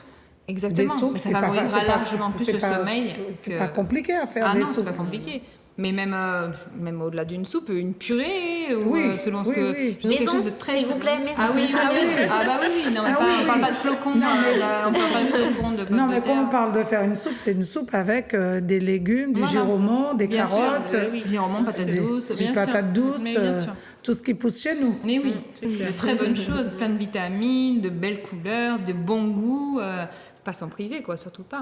Exactement, des soupes, mais ça c'est pas- favorisera c'est pas- largement plus c'est le pas- sommeil. C'est que- pas compliqué à faire Ah des non, c'est soupes. pas compliqué. Mais même au-delà d'une soupe, une purée, ou Oui, selon ce oui, que... oui. Je trouve quelque Maison, chose de très... s'il vous plaît, maison. Ah oui, ah oui, ah bah oui, non, mais Ah pas, oui, on parle oui. pas de flocons, Non, mais- on parle pas de flocons, de pommes Non, de mais quand terre. on parle de faire une soupe, c'est une soupe avec des légumes, du Voilà. giromont, des Bien sûr, carottes, giromont, patates douces, des bien sûr. patates douces, Mais bien sûr. tout ce qui pousse chez nous. Mais oui, de très bonnes choses, plein de vitamines, de belles couleurs, de bon goût. Faut pas s'en priver, quoi, surtout pas.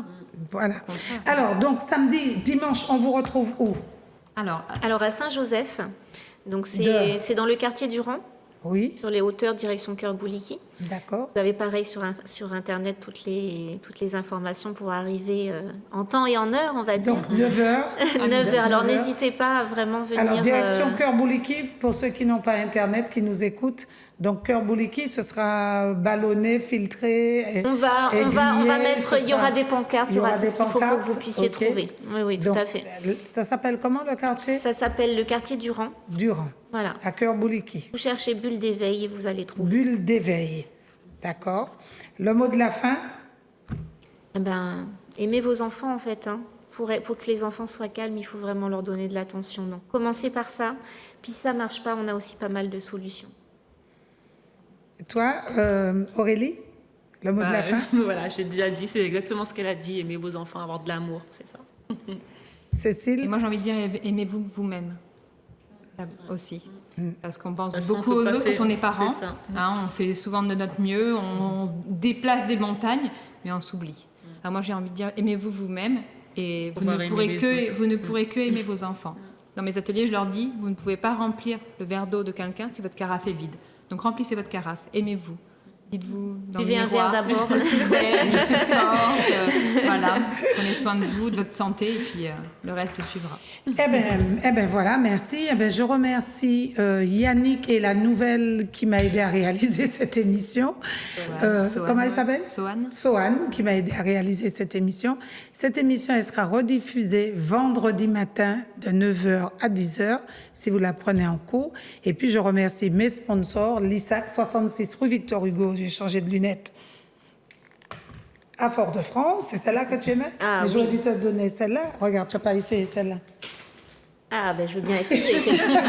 Voilà. contraire. Alors, donc samedi, dimanche, on vous retrouve où? Alors, à Saint-Joseph, donc De- c'est dans le quartier du Rang, Oui, sur les hauteurs direction Cœur-Bouliki. d'accord. Vous avez pareil sur Internet toutes les informations pour arriver en temps et en heure, on va dire. Donc 9h. 9h. Alors n'hésitez pas à vraiment venir. Alors, direction Cœur Bouliki, pour ceux qui n'ont pas Internet, qui nous écoutent. Donc, Cœur Bouliki, ce sera ballonné, filtré. on va aiguillé, mettre, ce il y aura sera- des pancartes, il y aura tout des ce qu'il faut pour pancartes, que vous puissiez ok. trouver. Oui, tout Donc, à fait. Ça s'appelle comment le quartier? Ça s'appelle le quartier du Rang. Durand, Voilà. à Cœur Bouliki. Vous cherchez bulle d'éveil et vous allez trouver. Bulle d'éveil. D'accord. Le mot de la fin? Eh ben, aimez vos enfants en fait. Hein. Pour que les enfants soient calmes, il faut vraiment leur donner de l'attention. Donc, commencez par ça. Puis si ça marche pas, on a aussi pas mal de solutions. Et toi, Aurélie? Le mot de la fin? Voilà, j'ai déjà dit, c'est exactement ce qu'elle a dit. Aimez vos enfants, avoir de l'amour, c'est ça. Cécile? Et moi, j'ai envie de dire, aimez-vous vous-même. Ça aussi. Parce qu'on pense De toute façon, beaucoup on aux peut autres passer- quand on est parent. c'est ça. Hein, on fait souvent de notre mieux, on se déplace des montagnes, mais on s'oublie. Alors moi, j'ai envie de dire, aimez-vous vous-même et vous Pouvoir ne, aimer pourrez les que, autres. vous ne pourrez que aimer vos enfants. dans mes ateliers, je leur dis, vous ne pouvez pas remplir le verre d'eau de quelqu'un si votre carafe est vide. Donc remplissez votre carafe, aimez-vous. Dites-vous dans Buvez le un miroir, verre d'abord. je suis belle, je supporte, voilà. Prenez soin de vous, de votre santé, et puis le reste suivra. Eh ben voilà, merci. Eh ben, je remercie Yannick et la nouvelle qui m'a aidé à réaliser cette émission. Comment elle s'appelle? Sohan. Sohan, qui m'a aidé à réaliser cette émission. Cette émission, elle sera rediffusée vendredi matin de 9h à 10h, si vous la prenez en cours. Et puis, je remercie mes sponsors, l'ISAC, 66 rue Victor Hugo. J'ai changé de lunettes à Fort-de-France. C'est celle-là que tu aimais? Ah, Mais oui. j'aurais dû te donner celle-là. Regarde, tu n'as pas essayé celle-là. Ah, ben je veux bien essayer, effectivement.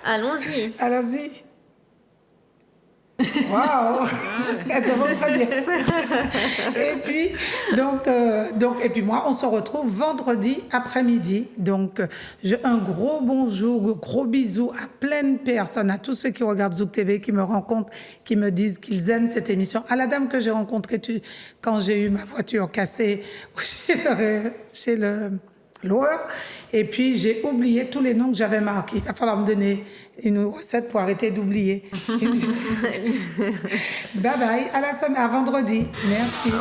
Allons-y. Allons-y. Waouh! Elle te va très bien. Et puis, et puis moi, on se retrouve vendredi après-midi. Donc, un gros bonjour, gros bisous à plein de personnes, à tous ceux qui regardent Zouk TV, qui me rencontrent, qui me disent qu'ils aiment cette émission. À la dame que j'ai rencontrée quand j'ai eu ma voiture cassée chez le loueur. Et puis, j'ai oublié tous les noms que j'avais marqués. Il va falloir me donner une recette pour arrêter d'oublier. Bye bye. À vendredi. Merci.